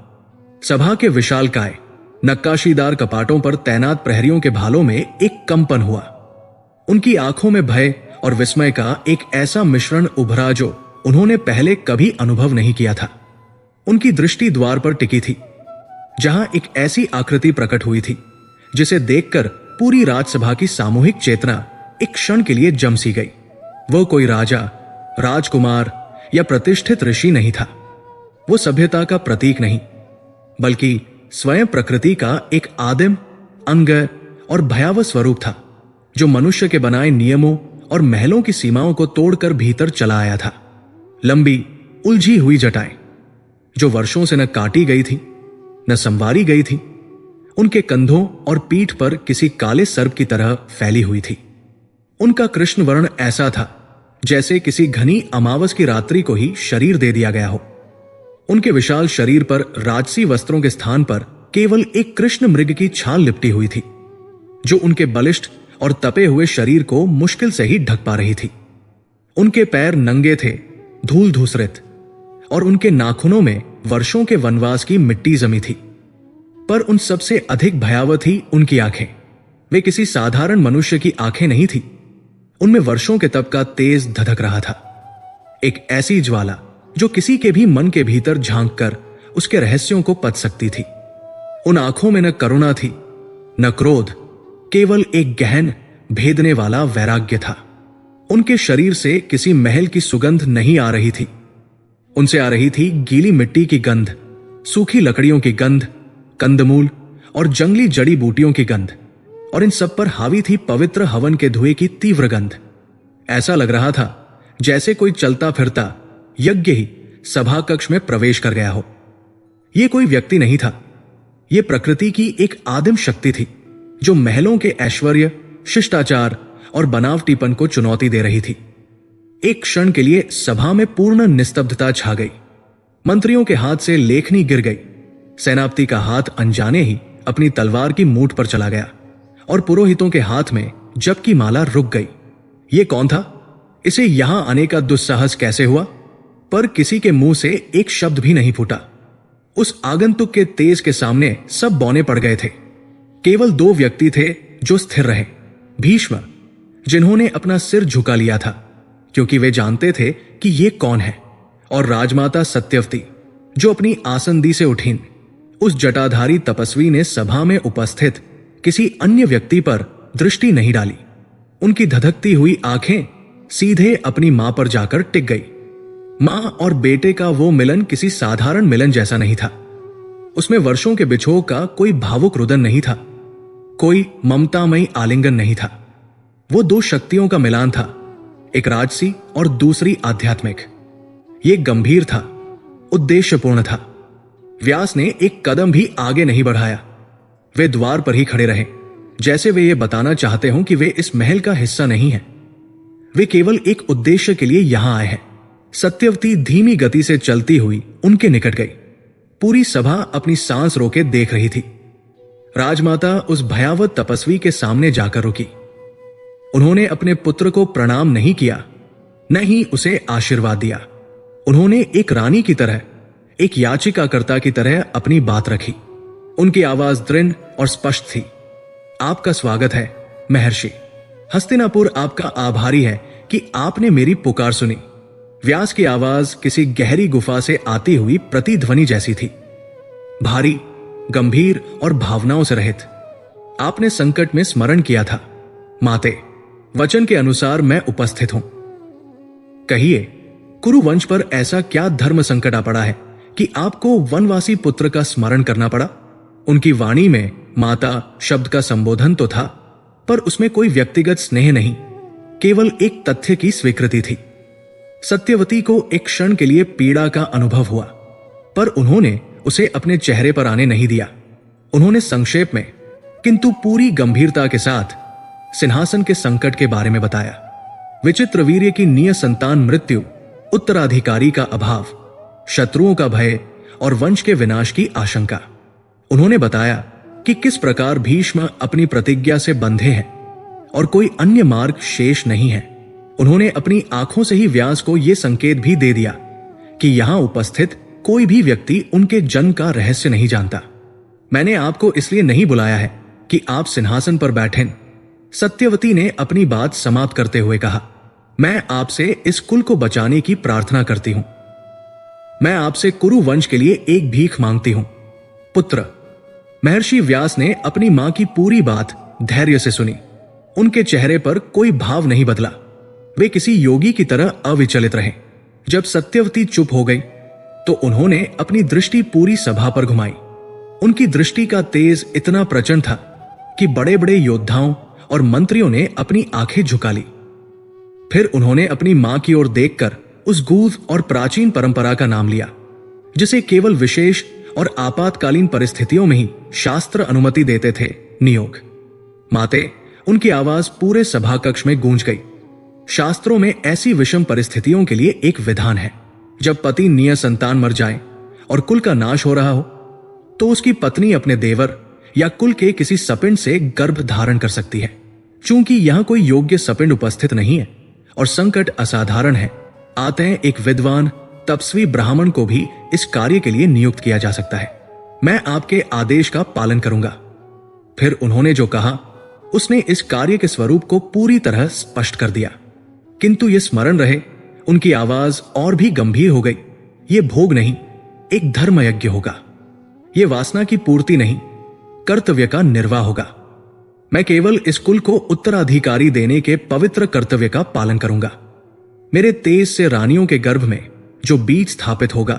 A: सभा के विशालकाय नक्काशीदार कपाटों पर तैनात प्रहरियों के भालों में एक कंपन हुआ। उनकी आंखों में भय और विस्मय का एक ऐसा मिश्रण उभरा जो उन्होंने पहले कभी अनुभव नहीं किया था। उनकी दृष्टि द्वार पर टिकी थी, जहां एक ऐसी आकृति प्रकट हुई थी जिसे देखकर पूरी राजसभा की सामूहिक चेतना एक क्षण के लिए जम सी गई। वो कोई राजा, राजकुमार या प्रतिष्ठित ऋषि नहीं था। वो सभ्यता का प्रतीक नहीं, बल्कि स्वयं प्रकृति का एक आदिम, अंग और भयावह स्वरूप था, जो मनुष्य के बनाए नियमों और महलों की सीमाओं को तोड़कर भीतर चला आया था। लंबी उलझी हुई जटाएं जो वर्षों से न काटी गई थी न संवारी गई थी, उनके कंधों और पीठ पर किसी काले सर्प की तरह फैली हुई थी। उनका कृष्ण वर्ण ऐसा था जैसे किसी घनी अमावस की रात्रि को ही शरीर दे दिया गया हो। उनके विशाल शरीर पर राजसी वस्त्रों के स्थान पर केवल एक कृष्ण मृग की छाल लिपटी हुई थी, जो उनके बलिष्ठ और तपे हुए शरीर को मुश्किल से ही ढक पा रही थी। उनके पैर नंगे थे, धूल धूसरित, और उनके नाखूनों में वर्षों के वनवास की मिट्टी जमी थी। पर उन सबसे अधिक भयावह थी उनकी आंखें। वे किसी साधारण मनुष्य की आंखें नहीं थी, उनमें वर्षों के तप का तेज धधक रहा था। एक ऐसी ज्वाला जो किसी के भी मन के भीतर झांक कर उसके रहस्यों को पच सकती थी। उन आंखों में न करुणा थी न क्रोध, केवल एक गहन भेदने वाला वैराग्य था। उनके शरीर से किसी महल की सुगंध नहीं आ रही थी, उनसे आ रही थी गीली मिट्टी की गंध, सूखी लकड़ियों की गंध, कंदमूल और जंगली जड़ी बूटियों की गंध, और इन सब पर हावी थी पवित्र हवन के धुएं की तीव्र गंध। ऐसा लग रहा था जैसे कोई चलता फिरता यज्ञ ही सभा कक्ष में प्रवेश कर गया हो। यह कोई व्यक्ति नहीं था, यह प्रकृति की एक आदिम शक्ति थी जो महलों के ऐश्वर्य, शिष्टाचार और बनावटीपन को चुनौती दे रही थी। एक क्षण के लिए सभा में पूर्ण निस्तब्धता छा गई, मंत्रियों के हाथ से लेखनी गिर गई। सेनापति का हाथ अनजाने ही अपनी तलवार की मूठ पर चला गया और पुरोहितों के हाथ में जप की माला रुक गई। ये कौन था? इसे यहां आने का दुस्साहस कैसे हुआ? पर किसी के मुंह से एक शब्द भी नहीं फूटा। उस आगंतुक के तेज के सामने सब बौने पड़ गए थे। केवल 2 व्यक्ति थे जो स्थिर रहे। भीष्म, जिन्होंने अपना सिर झुका लिया था क्योंकि वे जानते थे कि ये कौन है, और राजमाता सत्यवती, जो अपनी आसंदी से उठीं। उस जटाधारी तपस्वी ने सभा में उपस्थित किसी अन्य व्यक्ति पर दृष्टि नहीं डाली। उनकी धधकती हुई आंखें सीधे अपनी मां पर जाकर टिक गई। मां और बेटे का वो मिलन किसी साधारण मिलन जैसा नहीं था। उसमें वर्षों के बिछोह का कोई भावुक रुदन नहीं था, कोई ममतामयी आलिंगन नहीं था। वो 2 शक्तियों का मिलान था, एक राजसी और दूसरी आध्यात्मिक। ये गंभीर था, उद्देश्यपूर्ण था। व्यास ने एक कदम भी आगे नहीं बढ़ाया। वे द्वार पर ही खड़े रहे, जैसे वे ये बताना चाहते हों कि वे इस महल का हिस्सा नहीं हैं। वे केवल एक उद्देश्य के लिए यहां आए हैं। सत्यवती धीमी गति से चलती हुई उनके निकट गई। पूरी सभा अपनी सांस रोके देख रही थी। राजमाता उस भयावह तपस्वी के सामने जाकर रुकी। उन्होंने अपने पुत्र को प्रणाम नहीं किया, न ही उसे आशीर्वाद दिया। उन्होंने एक रानी की तरह, एक याचिकाकर्ता की तरह अपनी बात रखी। उनकी आवाज दृढ़ और स्पष्ट थी। आपका स्वागत है महर्षि। हस्तिनापुर आपका आभारी है कि आपने मेरी पुकार सुनी। व्यास की आवाज किसी गहरी गुफा से आती हुई प्रतिध्वनि जैसी थी, भारी, गंभीर और भावनाओं से रहित। आपने संकट में स्मरण किया था, माते, वचन के अनुसार मैं उपस्थित हूं। कहिए, कुरुवंश पर ऐसा क्या धर्म संकट आ पड़ा है कि आपको वनवासी पुत्र का स्मरण करना पड़ा? उनकी वाणी में माता शब्द का संबोधन तो था, पर उसमें कोई व्यक्तिगत स्नेह नहीं, केवल एक तथ्य की स्वीकृति थी। सत्यवती को एक क्षण के लिए पीड़ा का अनुभव हुआ, पर उन्होंने उसे अपने चेहरे पर आने नहीं दिया। उन्होंने संक्षेप में किंतु पूरी गंभीरता के साथ सिंहासन के संकट के बारे में बताया। विचित्र वीर्य की निय संतान मृत्यु, उत्तराधिकारी का अभाव, शत्रुओं का भय और वंश के विनाश की आशंका। उन्होंने बताया कि किस प्रकार भीष्म अपनी प्रतिज्ञा से बंधे हैं और कोई अन्य मार्ग शेष नहीं है। उन्होंने अपनी आंखों से ही व्यास को यह संकेत भी दे दिया कि यहां उपस्थित कोई भी व्यक्ति उनके जन्म का रहस्य नहीं जानता। मैंने आपको इसलिए नहीं बुलाया है कि आप सिंहासन पर बैठें। सत्यवती ने अपनी बात समाप्त करते हुए कहा, मैं आपसे इस कुल को बचाने की प्रार्थना करती हूं। मैं आपसे कुरु वंश के लिए एक भीख मांगती हूं, पुत्र। महर्षि व्यास ने अपनी मां की पूरी बात धैर्य से सुनी। उनके चेहरे पर कोई भाव नहीं बदला। वे किसी योगी की तरह अविचलित रहे। जब सत्यवती चुप हो गई तो उन्होंने अपनी दृष्टि पूरी सभा पर घुमाई। उनकी दृष्टि का तेज इतना प्रचंड था कि बड़े बड़े योद्धाओं और मंत्रियों ने अपनी आंखें झुका ली। फिर उन्होंने अपनी मां की ओर देखकर उस गूढ़ और प्राचीन परंपरा का नाम लिया, जिसे केवल विशेष और आपातकालीन परिस्थितियों में ही शास्त्र अनुमति देते थे, नियोग। माते, उनकी आवाज पूरे सभा कक्ष में गूंज गई। शास्त्रों में ऐसी विषम परिस्थितियों के लिए एक विधान है। जब पति निय संतान मर जाए और कुल का नाश हो रहा हो, तो उसकी पत्नी अपने देवर या कुल के किसी सपिंड से गर्भ धारण कर सकती है। चूंकि यहां कोई योग्य सपिंड उपस्थित नहीं है और संकट असाधारण है, आते एक विद्वान तपस्वी ब्राह्मण को भी इस कार्य के लिए नियुक्त किया जा सकता है। मैं आपके आदेश का पालन करूंगा। फिर उन्होंने जो कहा, उसने इस कार्य के स्वरूप को पूरी तरह स्पष्ट कर दिया। किंतु यह स्मरण रहे, उनकी आवाज और भी गंभीर हो गई। यह भोग नहीं, एक धर्म यज्ञ होगा। यह वासना की पूर्ति नहीं, कर्तव्य का निर्वाह होगा। मैं केवल इस कुल को उत्तराधिकारी देने के पवित्र कर्तव्य का पालन करूंगा। मेरे तेज से रानियों के गर्भ में जो बीज स्थापित होगा,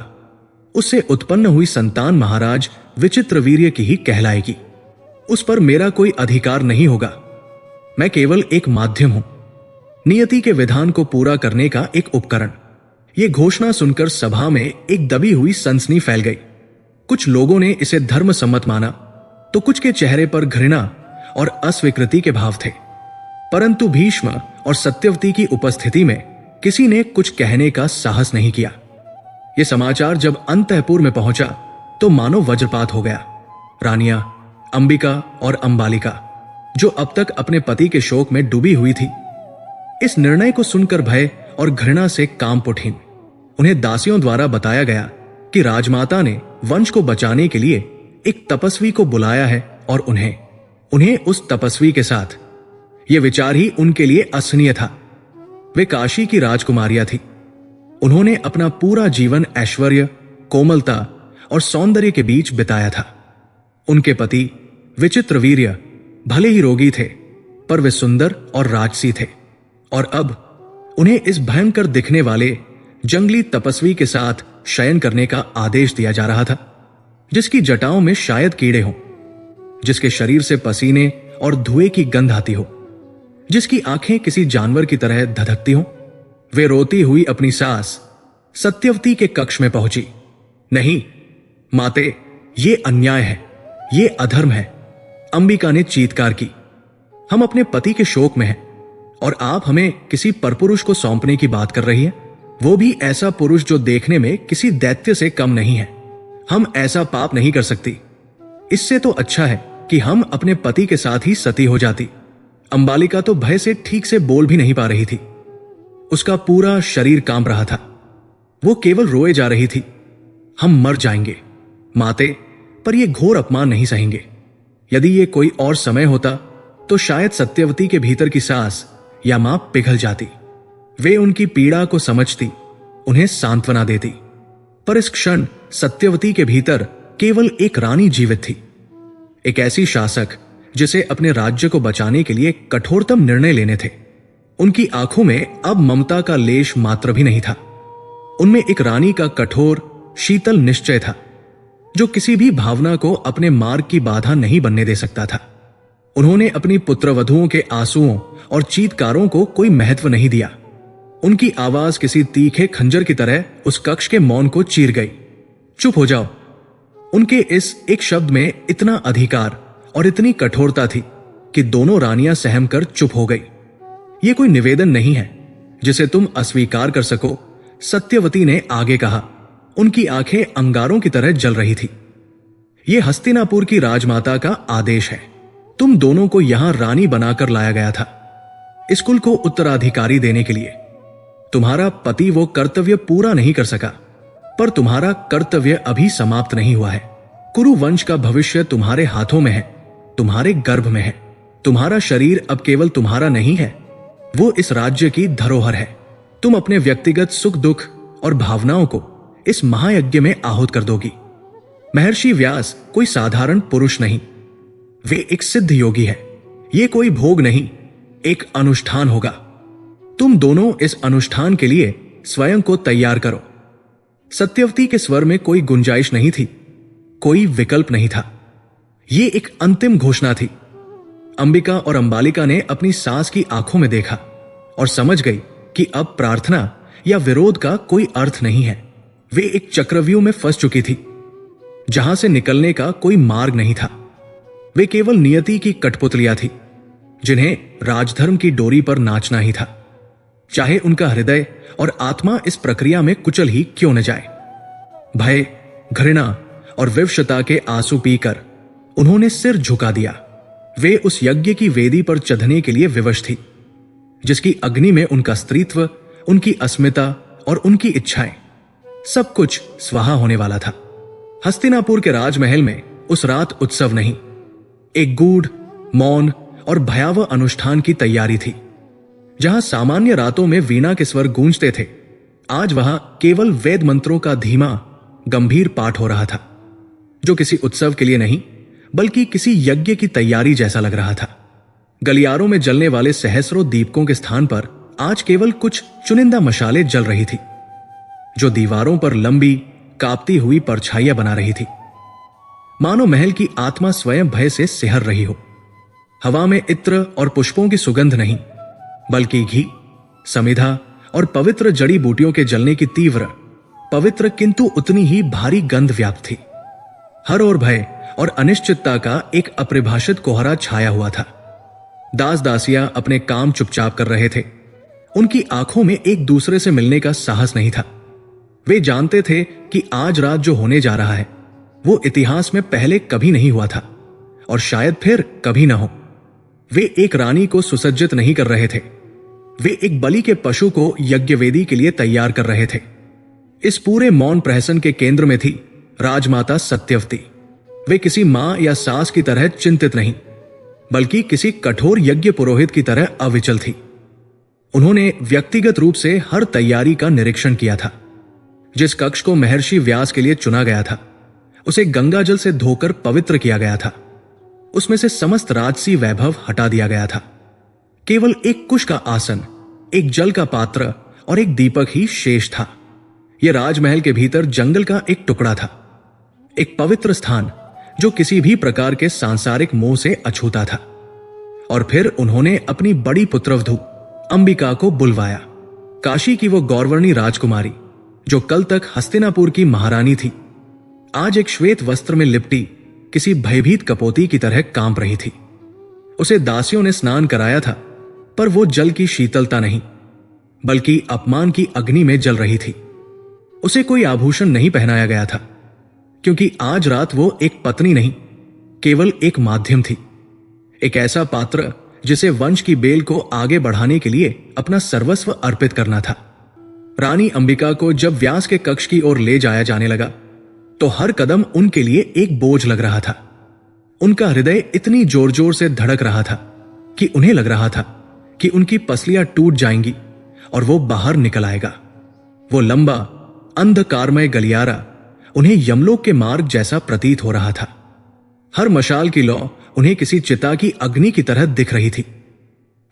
A: उससे उत्पन्न हुई संतान महाराज विचित्र वीर्य की ही कहलाएगी। उस पर मेरा कोई अधिकार नहीं होगा। मैं केवल एक माध्यम हूं, नियति के विधान को पूरा करने का एक उपकरण। यह घोषणा सुनकर सभा में एक दबी हुई सनसनी फैल गई। कुछ लोगों ने इसे धर्म सम्मत माना, तो कुछ के चेहरे पर घृणा और अस्वीकृति के भाव थे। परंतु भीष्म और सत्यवती की उपस्थिति में किसी ने कुछ कहने का साहस नहीं किया। यह समाचार जब अंतःपुर में पहुंचा तो मानो वज्रपात हो गया। रानियां अंबिका और अंबालिका, जो अब तक अपने पति के शोक में डूबी हुई थी, इस निर्णय को सुनकर भय और घृणा से कांप उठीं। उन्हें दासियों द्वारा बताया गया कि राजमाता ने वंश को बचाने के लिए एक तपस्वी को बुलाया है और उन्हें उस तपस्वी के साथ, यह विचार ही उनके लिए असहनीय था। वे काशी की राजकुमारियां थी। उन्होंने अपना पूरा जीवन ऐश्वर्य, कोमलता और सौंदर्य के बीच बिताया था। उनके पति विचित्र वीर्य भले ही रोगी थे, पर वे सुंदर और राजसी थे, और अब उन्हें इस भयंकर दिखने वाले जंगली तपस्वी के साथ शयन करने का आदेश दिया जा रहा था, जिसकी जटाओं में शायद कीड़े हों, जिसके शरीर से पसीने और धुएं की गंध आती हो, जिसकी आंखें किसी जानवर की तरह धधकती हों। वे रोती हुई अपनी सास सत्यवती के कक्ष में पहुंची। नहीं माते, ये अन्याय है, ये अधर्म है, अंबिका ने चीत्कार की। हम अपने पति के शोक में हैं और आप हमें किसी परपुरुष को सौंपने की बात कर रही है, वो भी ऐसा पुरुष जो देखने में किसी दैत्य से कम नहीं है। हम ऐसा पाप नहीं कर सकती। इससे तो अच्छा है कि हम अपने पति के साथ ही सती हो जाती। अंबालिका तो भय से ठीक से बोल भी नहीं पा रही थी। उसका पूरा शरीर कांप रहा था। वो केवल रोए जा रही थी। हम मर जाएंगे माते, पर यह घोर अपमान नहीं सहेंगे। यदि ये कोई और समय होता तो शायद सत्यवती के भीतर की सास या मां पिघल जाती। वे उनकी पीड़ा को समझती, उन्हें सांत्वना देती, पर इस क्षण सत्यवती के भीतर केवल एक रानी जीवित थी, एक ऐसी शासक जिसे अपने राज्य को बचाने के लिए कठोरतम निर्णय लेने थे। उनकी आंखों में अब ममता का लेश मात्र भी नहीं था। उनमें एक रानी का कठोर शीतल निश्चय था, जो किसी भी भावना को अपने मार्ग की बाधा नहीं बनने दे सकता था। उन्होंने अपनी पुत्रवधुओं के आंसुओं और चीत्कारों को कोई महत्व नहीं दिया। उनकी आवाज किसी तीखे खंजर की तरह उस कक्ष के मौन को चीर गई। चुप हो जाओ। उनके इस एक शब्द में इतना अधिकार और इतनी कठोरता थी कि दोनों रानियां सहम कर चुप हो गई। यह कोई निवेदन नहीं है जिसे तुम अस्वीकार कर सको, सत्यवती ने आगे कहा। उनकी आंखें अंगारों की तरह जल रही थी। यह हस्तिनापुर की राजमाता का आदेश है। तुम दोनों को यहां रानी बनाकर लाया गया था, इस कुल को उत्तराधिकारी देने के लिए। तुम्हारा पति वो कर्तव्य पूरा नहीं कर सका, पर तुम्हारा कर्तव्य अभी समाप्त नहीं हुआ है। कुरु वंश का भविष्य तुम्हारे हाथों में है, तुम्हारे गर्भ में है। तुम्हारा शरीर अब केवल तुम्हारा नहीं है, वो इस राज्य की धरोहर है। तुम अपने व्यक्तिगत सुख दुख और भावनाओं को इस महायज्ञ में आहूत कर दोगी। महर्षि व्यास कोई साधारण पुरुष नहीं, वे एक सिद्ध योगी है। ये कोई भोग नहीं, एक अनुष्ठान होगा। तुम दोनों इस अनुष्ठान के लिए स्वयं को तैयार करो। सत्यवती के स्वर में कोई गुंजाइश नहीं थी, कोई विकल्प नहीं था। ये एक अंतिम घोषणा थी। अंबिका और अंबालिका ने अपनी सास की आंखों में देखा और समझ गई कि अब प्रार्थना या विरोध का कोई अर्थ नहीं है। वे एक चक्रव्यूह में फंस चुकी थी, जहां से निकलने का कोई मार्ग नहीं था। वे केवल नियति की कठपुतलियां थी, जिन्हें राजधर्म की डोरी पर नाचना ही था, चाहे उनका हृदय और आत्मा इस प्रक्रिया में कुचल ही क्यों न जाए। भय, घृणा और विवशता के आंसू पीकर उन्होंने सिर झुका दिया। वे उस यज्ञ की वेदी पर चढ़ने के लिए विवश थी, जिसकी अग्नि में उनका स्त्रीत्व, उनकी अस्मिता और उनकी इच्छाएं, सब कुछ स्वाहा होने वाला था। हस्तिनापुर के राजमहल में उस रात उत्सव नहीं, एक गूढ़, मौन और भयावह अनुष्ठान की तैयारी थी। जहां सामान्य रातों में वीणा के स्वर गूंजते थे, आज वहां केवल वेद मंत्रों का धीमा गंभीर पाठ हो रहा था, जो किसी उत्सव के लिए नहीं बल्कि किसी यज्ञ की तैयारी जैसा लग रहा था। गलियारों में जलने वाले सहस्रों दीपकों के स्थान पर आज केवल कुछ चुनिंदा मशालें जल रही थी, जो दीवारों पर लंबी कांपती हुई परछाइयां बना रही थी। मानो महल की आत्मा स्वयं भय से सिहर रही हो। हवा में इत्र और पुष्पों की सुगंध नहीं, बल्कि घी, समिधा और पवित्र जड़ी बूटियों के जलने की तीव्र, पवित्र किंतु उतनी ही भारी गंध व्याप्त थी। हर ओर भय और अनिश्चितता का एक अपरिभाषित कोहरा छाया हुआ था। दास दासियां अपने काम चुपचाप कर रहे थे। उनकी आंखों में एक दूसरे से मिलने का साहस नहीं था। वे जानते थे कि आज रात जो होने जा रहा है वो इतिहास में पहले कभी नहीं हुआ था और शायद फिर कभी ना हो। वे एक रानी को सुसज्जित नहीं कर रहे थे, वे एक बलि के पशु को यज्ञवेदी के लिए तैयार कर रहे थे। इस पूरे मौन प्रहसन के केंद्र में थी राजमाता सत्यवती। वे किसी मां या सास की तरह चिंतित नहीं, बल्कि किसी कठोर यज्ञ पुरोहित की तरह अविचल थी। उन्होंने व्यक्तिगत रूप से हर तैयारी का निरीक्षण किया था। जिस कक्ष को महर्षि व्यास के लिए चुना गया था उसे गंगा जल से धोकर पवित्र किया गया था। उसमें से समस्त राजसी वैभव हटा दिया गया था। केवल एक कुश का आसन, एक जल का पात्र और एक दीपक ही शेष था। यह राजमहल के भीतर जंगल का एक टुकड़ा था, एक पवित्र स्थान जो किसी भी प्रकार के सांसारिक मोह से अछूता था। और फिर उन्होंने अपनी बड़ी पुत्रवधू अंबिका को बुलवाया। काशी की वो गौरवर्णी राजकुमारी जो कल तक हस्तिनापुर की महारानी थी, आज एक श्वेत वस्त्र में लिपटी किसी भयभीत कपोती की तरह कांप रही थी। उसे दासियों ने स्नान कराया था, पर वो जल की शीतलता नहीं बल्कि अपमान की अग्नि में जल रही थी। उसे कोई आभूषण नहीं पहनाया गया था, क्योंकि आज रात वो एक पत्नी नहीं, केवल एक माध्यम थी, एक ऐसा पात्र जिसे वंश की बेल को आगे बढ़ाने के लिए अपना सर्वस्व अर्पित करना था। रानी अंबिका को जब व्यास के कक्ष की ओर ले जाया जाने लगा तो हर कदम उनके लिए एक बोझ लग रहा था। उनका हृदय इतनी जोर जोर से धड़क रहा था कि उन्हें लग रहा था कि उनकी पसलियां टूट जाएंगी और वो बाहर निकल आएगा। वो लंबा अंधकारमय गलियारा उन्हें यमलोक के मार्ग जैसा प्रतीत हो रहा था। हर मशाल की लौ उन्हें किसी चिता की अग्नि की तरह दिख रही थी।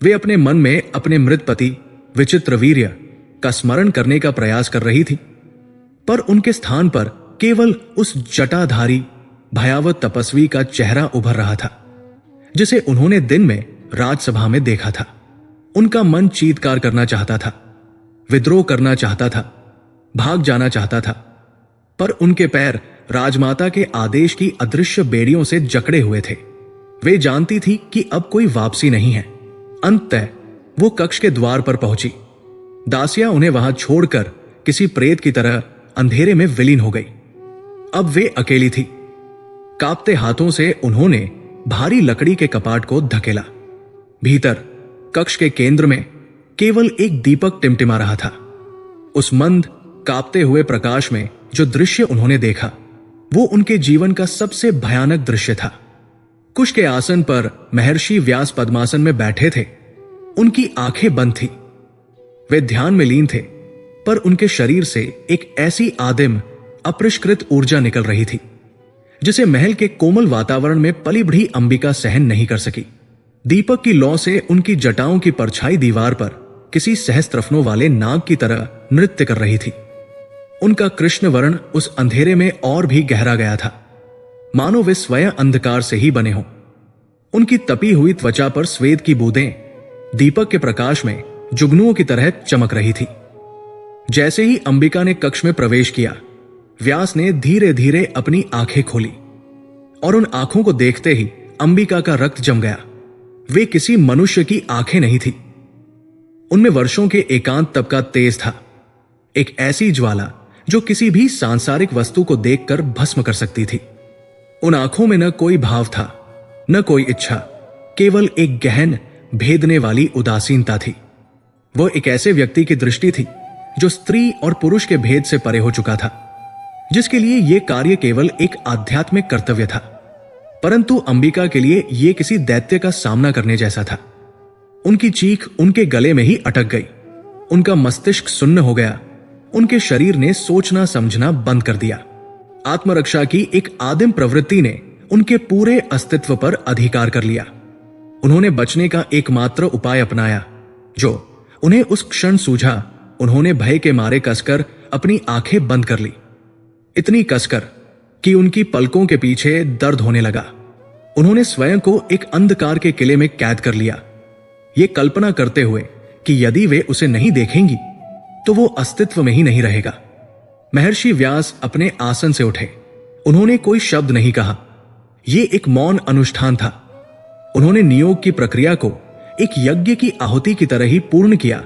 A: वे अपने मन में अपने मृत पति विचित्र वीर्य का स्मरण करने का प्रयास कर रही थी, पर उनके स्थान पर केवल उस जटाधारी भयावह तपस्वी का चेहरा उभर रहा था जिसे उन्होंने दिन में राजसभा में देखा था। उनका मन चीत्कार करना चाहता था, विद्रोह करना चाहता था, भाग जाना चाहता था, पर उनके पैर राजमाता के आदेश की अदृश्य बेड़ियों से जकड़े हुए थे। वे जानती थी कि अब कोई वापसी नहीं है। अंततः वो कक्ष के द्वार पर पहुंची। दासियां उन्हें वहां छोड़कर किसी प्रेत की तरह अंधेरे में विलीन हो गई। अब वे अकेली थी। कांपते हाथों से उन्होंने भारी लकड़ी के कपाट को धकेला। भीतर कक्ष के केंद्र में केवल एक दीपक टिमटिमा रहा था। उस मंद कांपते हुए प्रकाश में जो दृश्य उन्होंने देखा वो उनके जीवन का सबसे भयानक दृश्य था। कुश के आसन पर महर्षि व्यास पद्मासन में बैठे थे। उनकी आंखें बंद थी। वे ध्यान में लीन थे, पर उनके शरीर से एक ऐसी आदिम अपरिष्कृत ऊर्जा निकल रही थी जिसे महल के कोमल वातावरण में पली बढ़ी अंबिका सहन नहीं कर सकी। दीपक की लौ से उनकी जटाओं की परछाई दीवार पर किसी सहस्त्रफनों वाले नाग की तरह नृत्य कर रही थी। उनका कृष्ण वर्ण उस अंधेरे में और भी गहरा गया था, मानो वे स्वयं अंधकार से ही बने हों। उनकी तपी हुई त्वचा पर स्वेद की बूंदें दीपक के प्रकाश में जुगनुओं की तरह चमक रही थी। जैसे ही अंबिका ने कक्ष में प्रवेश किया, व्यास ने धीरे धीरे अपनी आंखें खोली और उन आंखों को देखते ही अंबिका का रक्त जम गया। वे किसी मनुष्य की आंखें नहीं थी। उनमें वर्षों के एकांत तप का तेज था, एक ऐसी ज्वाला जो किसी भी सांसारिक वस्तु को देखकर भस्म कर सकती थी। उन आंखों में न कोई भाव था, न कोई इच्छा, केवल एक गहन भेदने वाली उदासीनता थी। वो एक ऐसे व्यक्ति की दृष्टि थी जो स्त्री और पुरुष के भेद से परे हो चुका था, जिसके लिए यह कार्य केवल एक आध्यात्मिक कर्तव्य था। परंतु अंबिका के लिए यह किसी दैत्य का सामना करने जैसा था। उनकी चीख उनके गले में ही अटक गई। उनका मस्तिष्क सुन्न हो गया। उनके शरीर ने सोचना समझना बंद कर दिया। आत्मरक्षा की एक आदिम प्रवृत्ति ने उनके पूरे अस्तित्व पर अधिकार कर लिया। उन्होंने बचने का एकमात्र उपाय अपनाया जो उन्हें उस क्षण सूझा। उन्होंने भय के मारे कसकर अपनी आंखें बंद कर ली, इतनी कसकर कि उनकी पलकों के पीछे दर्द होने लगा। उन्होंने स्वयं को एक अंधकार के किले में कैद कर लिया, ये कल्पना करते हुए कि यदि वे उसे नहीं देखेंगी तो वो अस्तित्व में ही नहीं रहेगा। महर्षि व्यास अपने आसन से उठे। उन्होंने कोई शब्द नहीं कहा। यह एक मौन अनुष्ठान था। उन्होंने नियोग की प्रक्रिया को एक यज्ञ की आहुति की तरह ही पूर्ण किया,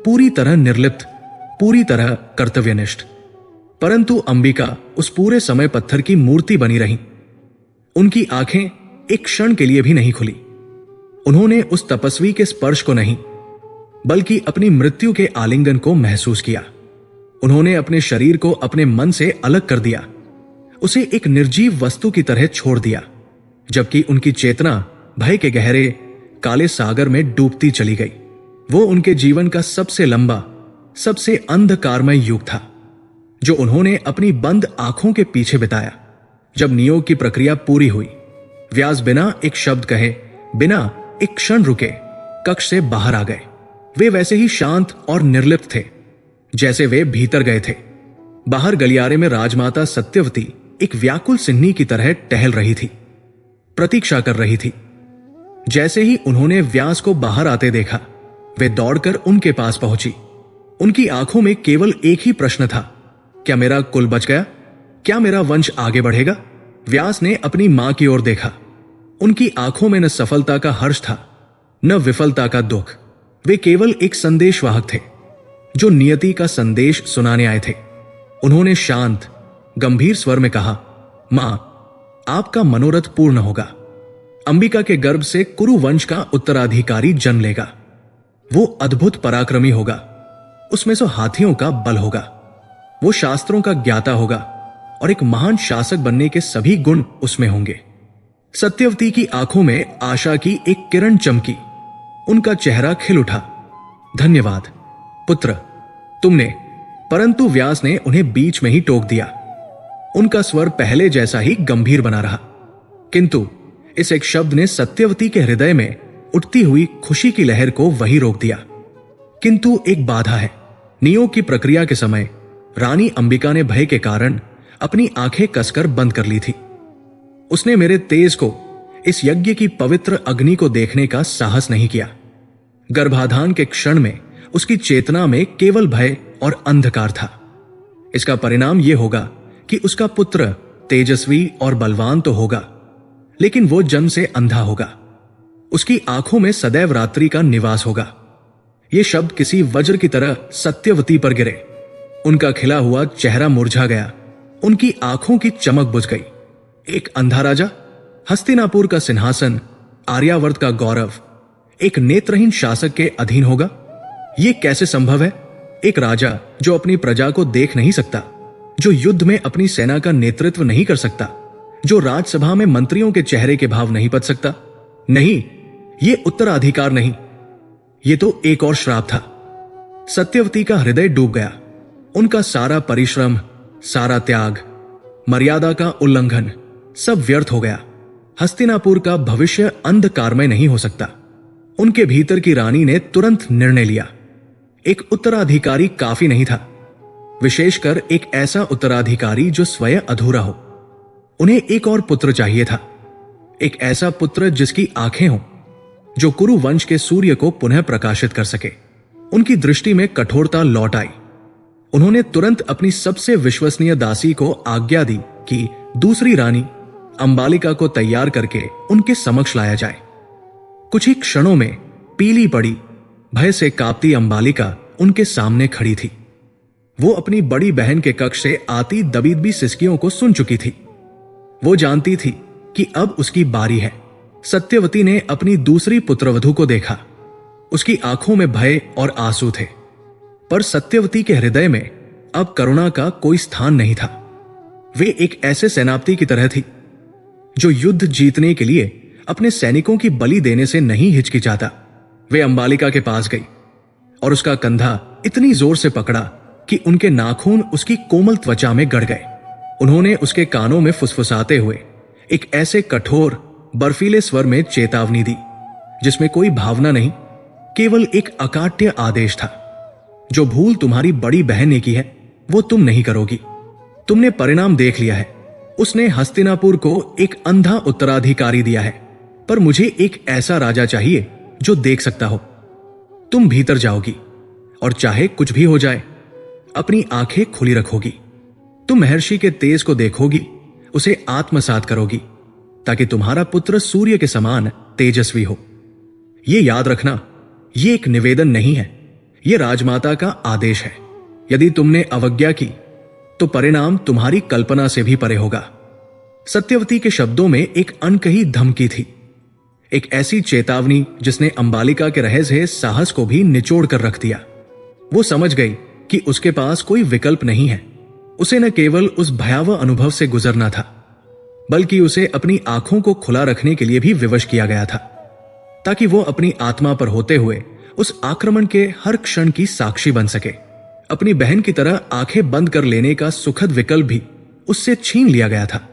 A: पूरी तरह निर्लिप्त, पूरी तरह कर्तव्यनिष्ठ। परंतु अंबिका उस पूरे समय पत्थर की मूर्ति बनी रही। उनकी आंखें एक क्षण के लिए भी नहीं खुली। उन्होंने उस तपस्वी के स्पर्श को नहीं, बल्कि अपनी मृत्यु के आलिंगन को महसूस किया। उन्होंने अपने शरीर को अपने मन से अलग कर दिया, उसे एक निर्जीव वस्तु की तरह छोड़ दिया, जबकि उनकी चेतना भय के गहरे काले सागर में डूबती चली गई। वो उनके जीवन का सबसे लंबा, सबसे अंधकारमय युग था, जो उन्होंने अपनी बंद आंखों के पीछे बिताया। जब नियोग की प्रक्रिया पूरी हुई, व्यास बिना एक शब्द कहे, बिना एक क्षण रुके कक्ष से बाहर आ गए। वे वैसे ही शांत और निर्लिप्त थे जैसे वे भीतर गए थे। बाहर गलियारे में राजमाता सत्यवती एक व्याकुल सिन्नी की तरह टहल रही थी, प्रतीक्षा कर रही थी। जैसे ही उन्होंने व्यास को बाहर आते देखा, वे दौड़कर उनके पास पहुंची। उनकी आंखों में केवल एक ही प्रश्न था, क्या मेरा कुल बच गया? क्या मेरा वंश आगे बढ़ेगा? व्यास ने अपनी मां की ओर देखा। उनकी आंखों में न सफलता का हर्ष था, न विफलता का दुख। वे केवल एक संदेशवाहक थे, जो नियति का संदेश सुनाने आए थे। उन्होंने शांत, गंभीर स्वर में कहा, मां, आपका मनोरथ पूर्ण होगा। अंबिका के गर्भ से कुरु वंश का उत्तराधिकारी जन्म लेगा। वो अद्भुत पराक्रमी होगा, उसमें 100 हाथियों का बल होगा। वो शास्त्रों का ज्ञाता होगा और एक महान शासक बनने के सभी गुण उसमें होंगे। सत्यवती की आंखों में आशा की एक किरण चमकी। उनका चेहरा खिल उठा। धन्यवाद पुत्र, तुमने। परंतु व्यास ने उन्हें बीच में ही टोक दिया। उनका स्वर पहले जैसा ही गंभीर बना रहा, किंतु इस एक शब्द ने सत्यवती के हृदय में उठती हुई खुशी की लहर को वही रोक दिया। किंतु एक बाधा है। नियोग की प्रक्रिया के समय रानी अंबिका ने भय के कारण अपनी आंखें कसकर बंद कर ली थी। उसने मेरे तेज को, इस यज्ञ की पवित्र अग्नि को देखने का साहस नहीं किया। गर्भाधान के क्षण में उसकी चेतना में केवल भय और अंधकार था। इसका परिणाम यह होगा कि उसका पुत्र तेजस्वी और बलवान तो होगा, लेकिन वो जन्म से अंधा होगा। उसकी आंखों में सदैव रात्रि का निवास होगा। ये शब्द किसी वज्र की तरह सत्यवती पर गिरे। उनका खिला हुआ चेहरा मुरझा गया, उनकी आंखों की चमक बुझ गई। एक अंधा राजा, हस्तिनापुर का सिंहासन, आर्यावर्त का गौरव, एक नेत्रहीन शासक के अधीन होगा? यह कैसे संभव है? एक राजा जो अपनी प्रजा को देख नहीं सकता, जो युद्ध में अपनी सेना का नेतृत्व नहीं कर सकता, जो राजसभा में मंत्रियों के चेहरे के भाव नहीं पढ़ सकता। नहीं, यह उत्तराधिकार नहीं, यह तो एक और श्राप था। सत्यवती का हृदय डूब गया। उनका सारा परिश्रम, सारा त्याग, मर्यादा का उल्लंघन, सब व्यर्थ हो गया। हस्तिनापुर का भविष्य अंधकारमय नहीं हो सकता। उनके भीतर की रानी ने तुरंत निर्णय लिया। एक उत्तराधिकारी काफी नहीं था, विशेषकर एक ऐसा उत्तराधिकारी जो स्वयं अधूरा हो। उन्हें एक और पुत्र चाहिए था, एक ऐसा पुत्र जिसकी आंखें हों, जो कुरु वंश के सूर्य को पुनः प्रकाशित कर सके। उनकी दृष्टि में कठोरता लौट आई। उन्होंने तुरंत अपनी सबसे विश्वसनीय दासी को आज्ञा दी कि दूसरी रानी अंबालिका को तैयार करके उनके समक्ष लाया जाए। कुछ ही क्षणों में पीली पड़ी, भय से कांपती अंबालिका उनके सामने खड़ी थी। वो अपनी बड़ी बहन के कक्ष से आती दबीदबी सिसकियों को सुन चुकी थी। वो जानती थी कि अब उसकी बारी है। सत्यवती ने अपनी दूसरी पुत्रवधू को देखा। उसकी आंखों में भय और आंसू थे, पर सत्यवती के हृदय में अब करुणा का कोई स्थान नहीं था। वे एक ऐसे सेनापति की तरह थी जो युद्ध जीतने के लिए अपने सैनिकों की बलि देने से नहीं हिचकिचाता। वे अंबालिका के पास गई और उसका कंधा इतनी जोर से पकड़ा कि उनके नाखून उसकी कोमल त्वचा में गड़ गए। उन्होंने उसके कानों में फुसफुसाते हुए एक ऐसे कठोर, बर्फीले स्वर में चेतावनी दी जिसमें कोई भावना नहीं, केवल एक अकाट्य आदेश था। जो भूल तुम्हारी बड़ी बहन ने की है, वो तुम नहीं करोगी। तुमने परिणाम देख लिया है। उसने हस्तिनापुर को एक अंधा उत्तराधिकारी दिया है, पर मुझे एक ऐसा राजा चाहिए जो देख सकता हो। तुम भीतर जाओगी और चाहे कुछ भी हो जाए, अपनी आंखें खुली रखोगी। तुम महर्षि के तेज को देखोगी, उसे आत्मसात करोगी, ताकि तुम्हारा पुत्र सूर्य के समान तेजस्वी हो। यह याद रखना, यह एक निवेदन नहीं है, यह राजमाता का आदेश है। यदि तुमने अवज्ञा की तो परिणाम तुम्हारी कल्पना से भी परे होगा। सत्यवती के शब्दों में एक अनकही धमकी थी, एक ऐसी चेतावनी जिसने अंबालिका के रहस्य साहस को भी निचोड़ कर रख दिया। वो समझ गई कि उसके पास कोई विकल्प नहीं है। उसे न केवल उस भयावह अनुभव से गुजरना था, बल्कि उसे अपनी आंखों को खुला रखने के लिए भी विवश किया गया था, ताकि वो अपनी आत्मा पर होते हुए उस आक्रमण के हर क्षण की साक्षी बन सके। अपनी बहन की तरह आंखें बंद कर लेने का सुखद विकल्प भी उससे छीन लिया गया था।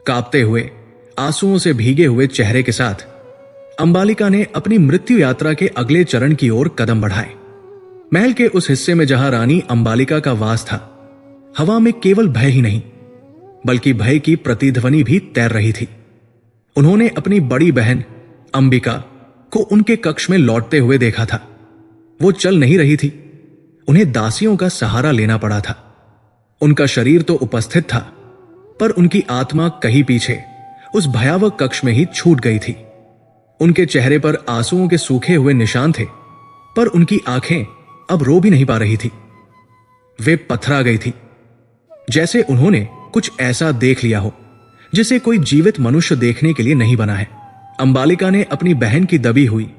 A: कांपते हुए, आंसुओं से भीगे हुए चेहरे के साथ अंबालिका ने अपनी मृत्यु यात्रा के अगले चरण की ओर कदम बढ़ाए। महल के उस हिस्से में जहां रानी अंबालिका का वास था, हवा में केवल भय ही नहीं, बल्कि भय की प्रतिध्वनि भी तैर रही थी। उन्होंने अपनी बड़ी बहन अंबिका को उनके कक्ष में लौटते हुए देखा था। वो चल नहीं रही थी, उन्हें दासियों का सहारा लेना पड़ा था। उनका शरीर तो उपस्थित था, पर उनकी आत्मा कहीं पीछे उस भयावह कक्ष में ही छूट गई थी। उनके चेहरे पर आंसुओं के सूखे हुए निशान थे, पर उनकी आंखें अब रो भी नहीं पा रही थी। वे पथरा गई थी, जैसे उन्होंने कुछ ऐसा देख लिया हो जिसे कोई जीवित मनुष्य देखने के लिए नहीं बना है। अंबालिका ने अपनी बहन की दबी हुई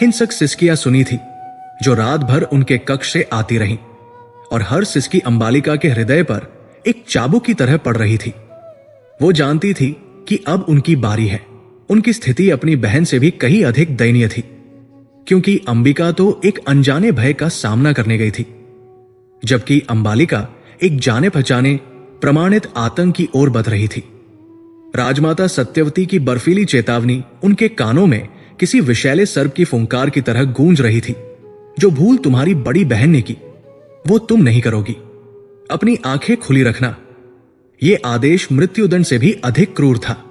A: हिंसक सिसकियां सुनी थी, जो रात भर उनके कक्ष से आती रहीं, और हर सिसकी अंबालिका के हृदय पर एक चाबुक की तरह पड़ रही थी। वो जानती थी कि अब उनकी बारी है। उनकी स्थिति अपनी बहन से भी कहीं अधिक दयनीय थी, क्योंकि अंबिका तो एक अनजाने भय का सामना करने गई थी, जबकि अंबालिका एक जाने पहचाने प्रमाणित आतंक की ओर बढ़ रही थी। राजमाता सत्यवती की बर्फीली चेतावनी उनके कानों में किसी विषैले सर्प की फुंकार की तरह गूंज रही थी। जो भूल तुम्हारी बड़ी बहन ने की, वो तुम नहीं करोगी। अपनी आंखें खुली रखना। यह आदेश मृत्युदंड से भी अधिक क्रूर था।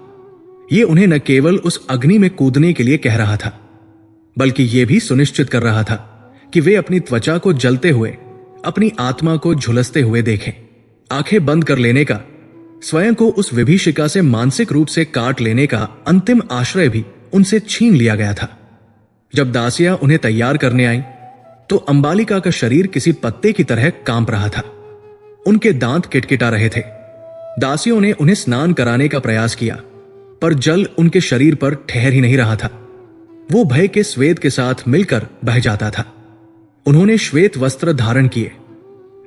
A: ये उन्हें न केवल उस अग्नि में कूदने के लिए कह रहा था, बल्कि यह भी सुनिश्चित कर रहा था कि वे अपनी त्वचा को जलते हुए, अपनी आत्मा को झुलसते हुए देखें। आंखें बंद कर लेने का, स्वयं को उस विभीषिका से मानसिक रूप से काट लेने का अंतिम आश्रय भी उनसे छीन लिया गया था। जब दासियां उन्हें तैयार करने आईं, तो अंबालिका का शरीर किसी पत्ते की तरह कांप रहा था। उनके दांत किटकिटा रहे थे। दासियों ने उन्हें स्नान कराने का प्रयास किया, पर जल उनके शरीर पर ठहर ही नहीं रहा था। वो भय के स्वेद के साथ मिलकर बह जाता था। उन्होंने श्वेत वस्त्र धारण किए,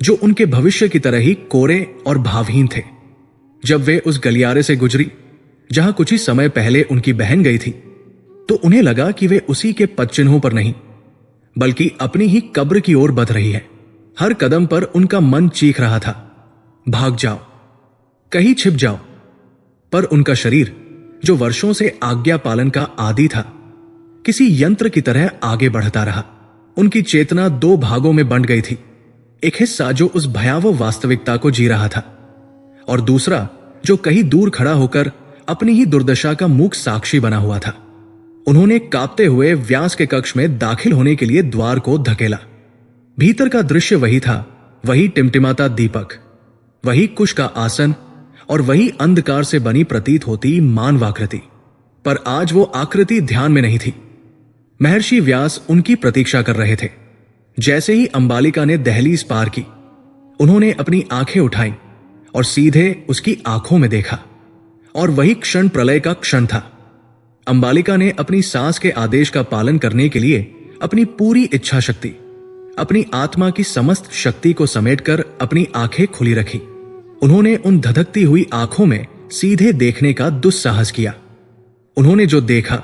A: जो उनके भविष्य की तरह ही कोरे और भावहीन थे। जब वे उस गलियारे से गुजरी जहां कुछ ही समय पहले उनकी बहन गई थी, तो उन्हें लगा कि वे उसी के पदचिन्हों पर नहीं, बल्कि अपनी ही कब्र की ओर बढ़ रही है। हर कदम पर उनका मन चीख रहा था, भाग जाओ, कहीं छिप जाओ। पर उनका शरीर, जो वर्षों से आज्ञा पालन का आदी था, किसी यंत्र की तरह आगे बढ़ता रहा। उनकी चेतना दो भागों में बंट गई थी। एक हिस्सा जो उस भयावह वास्तविकता को जी रहा था, और दूसरा जो कहीं दूर खड़ा होकर अपनी ही दुर्दशा का मूक साक्षी बना हुआ था। उन्होंने कांपते हुए व्यास के कक्ष में दाखिल होने के लिए द्वार को धकेला। भीतर का दृश्य वही था, वही टिमटिमाता दीपक, वही कुश का आसन, और वही अंधकार से बनी प्रतीत होती मानवाकृति। पर आज वो आकृति ध्यान में नहीं थी। महर्षि व्यास उनकी प्रतीक्षा कर रहे थे। जैसे ही अंबालिका ने दहलीज पार की, उन्होंने अपनी आंखें उठाई और सीधे उसकी आंखों में देखा, और वही क्षण प्रलय का क्षण था। अंबालिका ने अपनी सास के आदेश का पालन करने के लिए अपनी पूरी इच्छा शक्ति, अपनी आत्मा की समस्त शक्ति को समेटकर अपनी आंखें खुली रखी। उन्होंने उन धधकती हुई आंखों में सीधे देखने का दुस्साहस किया। उन्होंने जो देखा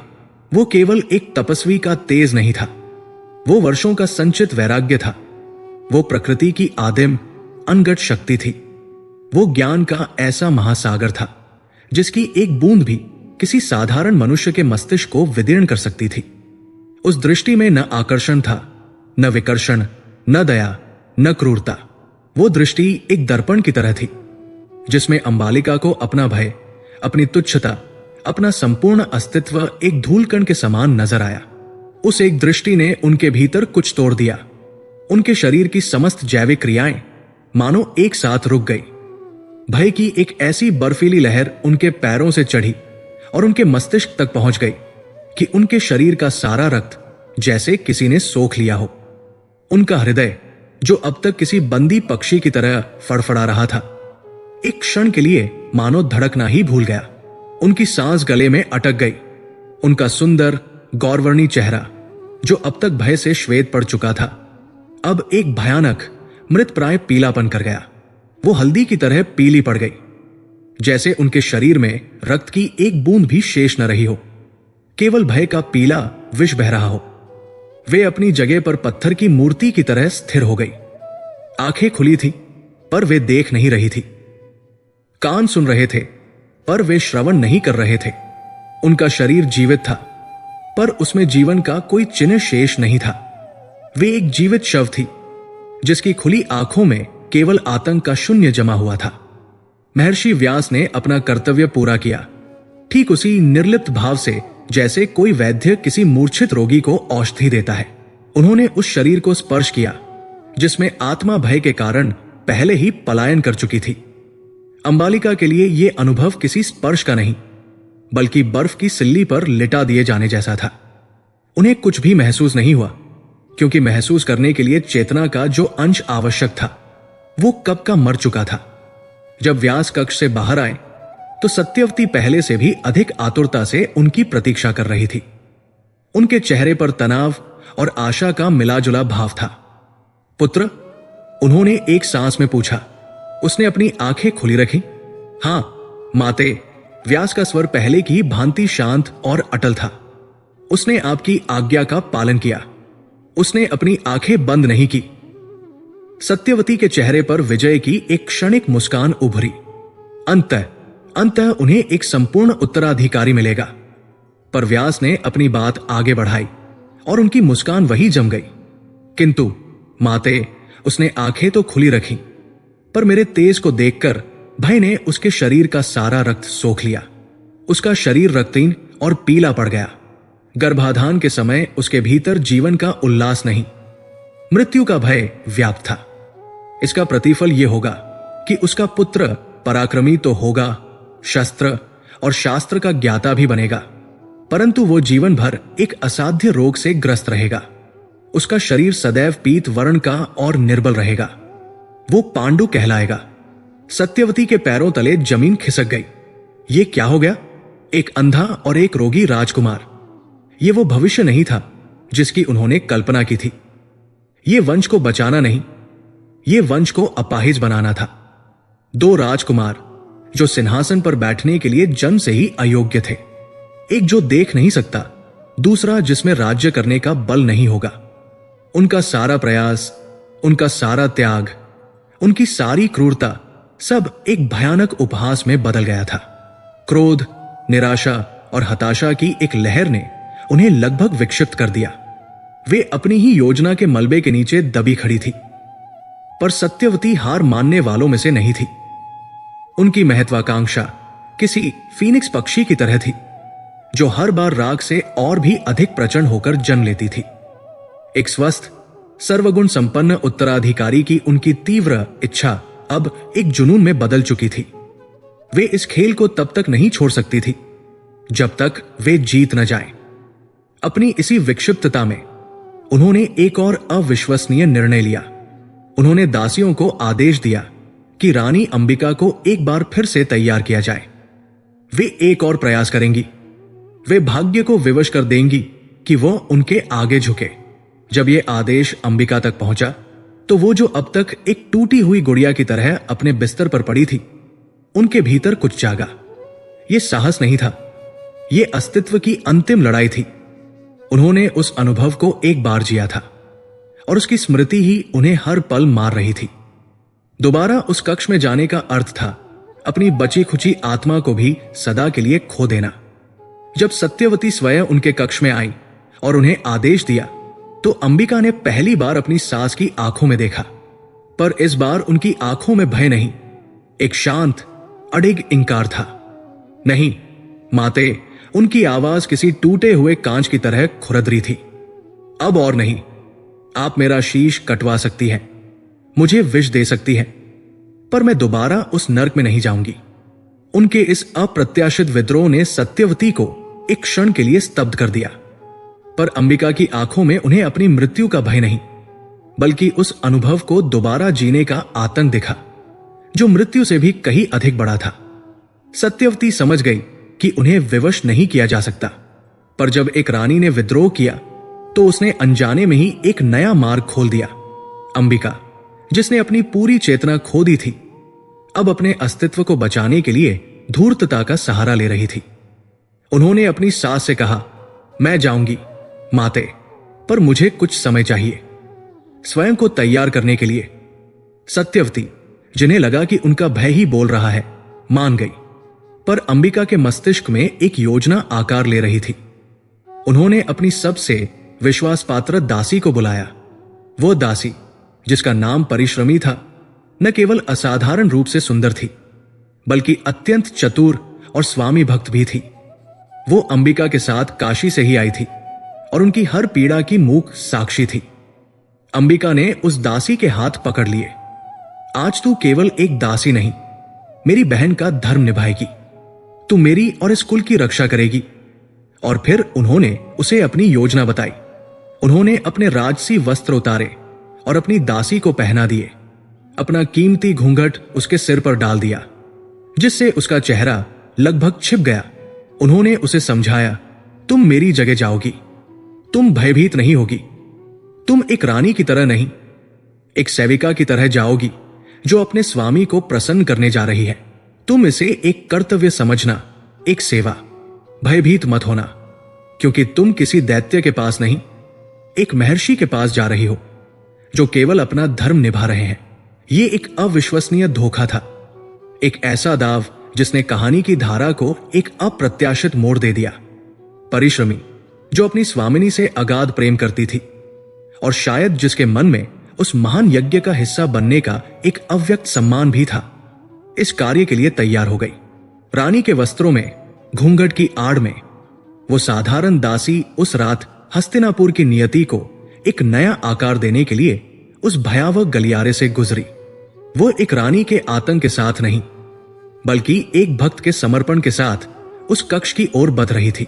A: वो केवल एक तपस्वी का तेज नहीं था, वो वर्षों का संचित वैराग्य था। वो प्रकृति की आदिम अनगढ़ शक्ति थी। वो ज्ञान का ऐसा महासागर था जिसकी एक बूंद भी किसी साधारण मनुष्य के मस्तिष्क को विदीर्ण कर सकती थी। उस दृष्टि में न आकर्षण था, न विकर्षण, न दया, न क्रूरता। वो दृष्टि एक दर्पण की तरह थी, जिसमें अंबालिका को अपना भय, अपनी तुच्छता, अपना संपूर्ण अस्तित्व एक धूलकण के समान नजर आया। उस एक दृष्टि ने उनके भीतर कुछ तोड़ दिया। उनके शरीर की समस्त जैविक क्रियाएं मानो एक साथ रुक गई। भय की एक ऐसी बर्फीली लहर उनके पैरों से चढ़ी और उनके मस्तिष्क तक पहुंच गई कि उनके शरीर का सारा रक्त जैसे किसी ने सोख लिया हो। उनका हृदय, जो अब तक किसी बंदी पक्षी की तरह फड़फड़ा रहा था, एक क्षण के लिए मानो धड़कना ही भूल गया। उनकी सांस गले में अटक गई। उनका सुंदर गौरवर्णी चेहरा, जो अब तक भय से श्वेत पड़ चुका था, अब एक भयानक मृतप्राय पीलापन कर गया। वो हल्दी की तरह पीली पड़ गई, जैसे उनके शरीर में रक्त की एक बूंद भी शेष न रही हो, केवल भय का पीला विष बह रहा हो। वे अपनी जगह पर पत्थर की मूर्ति की तरह स्थिर हो गई। आंखें खुली थी, पर वे देख नहीं रही थी। कान सुन रहे थे, पर वे श्रवण नहीं कर रहे थे। उनका शरीर जीवित था, पर उसमें जीवन का कोई चिन्ह शेष नहीं था। वे एक जीवित शव थी, जिसकी खुली आंखों में केवल आतंक का शून्य जमा हुआ था। महर्षि व्यास ने अपना कर्तव्य पूरा किया, ठीक उसी निर्लिप्त भाव से जैसे कोई वैद्य किसी मूर्छित रोगी को औषधि देता है। उन्होंने उस शरीर को स्पर्श किया जिसमें आत्मा भय के कारण पहले ही पलायन कर चुकी थी। अंबालिका के लिए यह अनुभव किसी स्पर्श का नहीं, बल्कि बर्फ की सिल्ली पर लिटा दिए जाने जैसा था। उन्हें कुछ भी महसूस नहीं हुआ, क्योंकि महसूस करने के लिए चेतना का जो अंश आवश्यक था, वो कब का मर चुका था। जब व्यास कक्ष से बाहर आए तो सत्यवती पहले से भी अधिक आतुरता से उनकी प्रतीक्षा कर रही थी। उनके चेहरे पर तनाव और आशा का मिलाजुला भाव था। पुत्र, उन्होंने एक सांस में पूछा। उसने अपनी आंखें खुली रखी। हां माते, व्यास का स्वर पहले की भांति शांत और अटल था। उसने आपकी आज्ञा का पालन किया। उसने अपनी आंखें बंद नहीं की। सत्यवती के चेहरे पर विजय की एक क्षणिक मुस्कान उभरी। अंततः उन्हें एक संपूर्ण उत्तराधिकारी मिलेगा। पर व्यास ने अपनी बात आगे बढ़ाई और उनकी मुस्कान वही जम गई। किंतु माते, उसने आंखें तो खुली रखी, पर मेरे तेज को देखकर भय ने उसके शरीर का सारा रक्त सोख लिया। उसका शरीर रक्तहीन और पीला पड़ गया। गर्भाधान के समय उसके भीतर जीवन का उल्लास नहीं, मृत्यु का भय व्याप्त था। इसका प्रतिफल यह होगा कि उसका पुत्र पराक्रमी तो होगा, शस्त्र और शास्त्र का ज्ञाता भी बनेगा, परंतु वो जीवन भर एक असाध्य रोग से ग्रस्त रहेगा। उसका शरीर सदैव पीत वर्ण का और निर्बल रहेगा। वो पांडु कहलाएगा। सत्यवती के पैरों तले जमीन खिसक गई। ये क्या हो गया? एक अंधा और एक रोगी राजकुमार। ये वो भविष्य नहीं था जिसकी उन्होंने कल्पना की थी। ये वंश को बचाना नहीं, ये वंश को अपाहिज बनाना था। दो राजकुमार जो सिंहासन पर बैठने के लिए जन्म से ही अयोग्य थे। एक जो देख नहीं सकता, दूसरा जिसमें राज्य करने का बल नहीं होगा। उनका सारा प्रयास, उनका सारा त्याग, उनकी सारी क्रूरता सब एक भयानक उपहास में बदल गया था। क्रोध, निराशा और हताशा की एक लहर ने उन्हें लगभग विक्षिप्त कर दिया। वे अपनी ही योजना के मलबे के नीचे दबी खड़ी थी। पर सत्यवती हार मानने वालों में से नहीं थी। उनकी महत्वाकांक्षा किसी फीनिक्स पक्षी की तरह थी, जो हर बार राग से और भी अधिक प्रचंड होकर जन्म लेती थी। एक स्वस्थ, सर्वगुण संपन्न उत्तराधिकारी की उनकी तीव्र इच्छा अब एक जुनून में बदल चुकी थी। वे इस खेल को तब तक नहीं छोड़ सकती थी जब तक वे जीत न जाएं। अपनी इसी विक्षिप्तता में उन्होंने एक और अविश्वसनीय निर्णय लिया। उन्होंने दासियों को आदेश दिया कि रानी अंबिका को एक बार फिर से तैयार किया जाए। वे एक और प्रयास करेंगी। वे भाग्य को विवश कर देंगी कि वो उनके आगे झुके। जब यह आदेश अंबिका तक पहुंचा तो वो जो अब तक एक टूटी हुई गुड़िया की तरह अपने बिस्तर पर पड़ी थी, उनके भीतर कुछ जागा। यह साहस नहीं था, यह अस्तित्व की अंतिम लड़ाई थी। उन्होंने उस अनुभव को एक बार जिया था और उसकी स्मृति ही उन्हें हर पल मार रही थी। दोबारा उस कक्ष में जाने का अर्थ था अपनी बची खुची आत्मा को भी सदा के लिए खो देना। जब सत्यवती स्वयं उनके कक्ष में आई और उन्हें आदेश दिया, तो अंबिका ने पहली बार अपनी सास की आंखों में देखा। पर इस बार उनकी आंखों में भय नहीं, एक शांत अडिग इंकार था। नहीं माते, उनकी आवाज किसी टूटे हुए कांच की तरह खुरदरी थी। अब और नहीं। आप मेरा शीश कटवा सकती हैं, मुझे विष दे सकती हैं, पर मैं दोबारा उस नर्क में नहीं जाऊंगी। उनके इस अप्रत्याशित विद्रोह ने सत्यवती को एक क्षण के लिए स्तब्ध कर दिया। पर अंबिका की आंखों में उन्हें अपनी मृत्यु का भय नहीं, बल्कि उस अनुभव को दोबारा जीने का आतंक दिखा, जो मृत्यु से भी कहीं अधिक बड़ा था। सत्यवती समझ गई कि उन्हें विवश नहीं किया जा सकता, पर जब एक रानी ने विद्रोह किया तो उसने अनजाने में ही एक नया मार्ग खोल दिया। अंबिका, जिसने अपनी पूरी चेतना खो दी थी, अब अपने अस्तित्व को बचाने के लिए धूर्तता का सहारा ले रही थी। उन्होंने अपनी सास से कहा, मैं जाऊंगी माते, पर मुझे कुछ समय चाहिए स्वयं को तैयार करने के लिए। सत्यवती, जिन्हें लगा कि उनका भय ही बोल रहा है, मान गई, पर अंबिका के मस्तिष्क में एक योजना आकार ले रही थी। उन्होंने अपनी सबसे विश्वासपात्र दासी को बुलाया। वो दासी, जिसका नाम परिश्रमी था, न केवल असाधारण रूप से सुंदर थी, बल्कि अत्यंत चतुर और स्वामी भक्त भी थी। वो अंबिका के साथ काशी से ही आई थी और उनकी हर पीड़ा की मूक साक्षी थी। अंबिका ने उस दासी के हाथ पकड़ लिए। आज तू केवल एक दासी नहीं, मेरी बहन का धर्म निभाएगी। तू मेरी और इस कुल की रक्षा करेगी। और फिर उन्होंने उसे अपनी योजना बताई। उन्होंने अपने राजसी वस्त्र उतारे और अपनी दासी को पहना दिए। अपना कीमती घूंघट उसके सिर पर डाल दिया, जिससे उसका चेहरा लगभग छिप गया। उन्होंने उसे समझाया, तुम मेरी जगह जाओगी, तुम भयभीत नहीं होगी। तुम एक रानी की तरह नहीं, एक सेविका की तरह जाओगी जो अपने स्वामी को प्रसन्न करने जा रही है। तुम इसे एक कर्तव्य समझना, एक सेवा। भयभीत मत होना, क्योंकि तुम किसी दैत्य के पास नहीं, एक महर्षि के पास जा रही हो, जो केवल अपना धर्म निभा रहे हैं। यह एक अविश्वसनीय धोखा था, एक ऐसा दाव जिसने कहानी की धारा को एक अप्रत्याशित मोड़ दे दिया। परिश्रमी, जो अपनी स्वामिनी से अगाध प्रेम करती थी और शायद जिसके मन में उस महान यज्ञ का हिस्सा बनने का एक अव्यक्त सम्मान भी था, इस कार्य के लिए तैयार हो गई। रानी के वस्त्रों में, घूंघट की आड़ में, वो साधारण दासी उस रात हस्तिनापुर की नियति को एक नया आकार देने के लिए उस भयावह गलियारे से गुजरी। वो एक रानी के आतंक के साथ नहीं, बल्कि एक भक्त के समर्पण के साथ उस कक्ष की ओर बढ़ रही थी।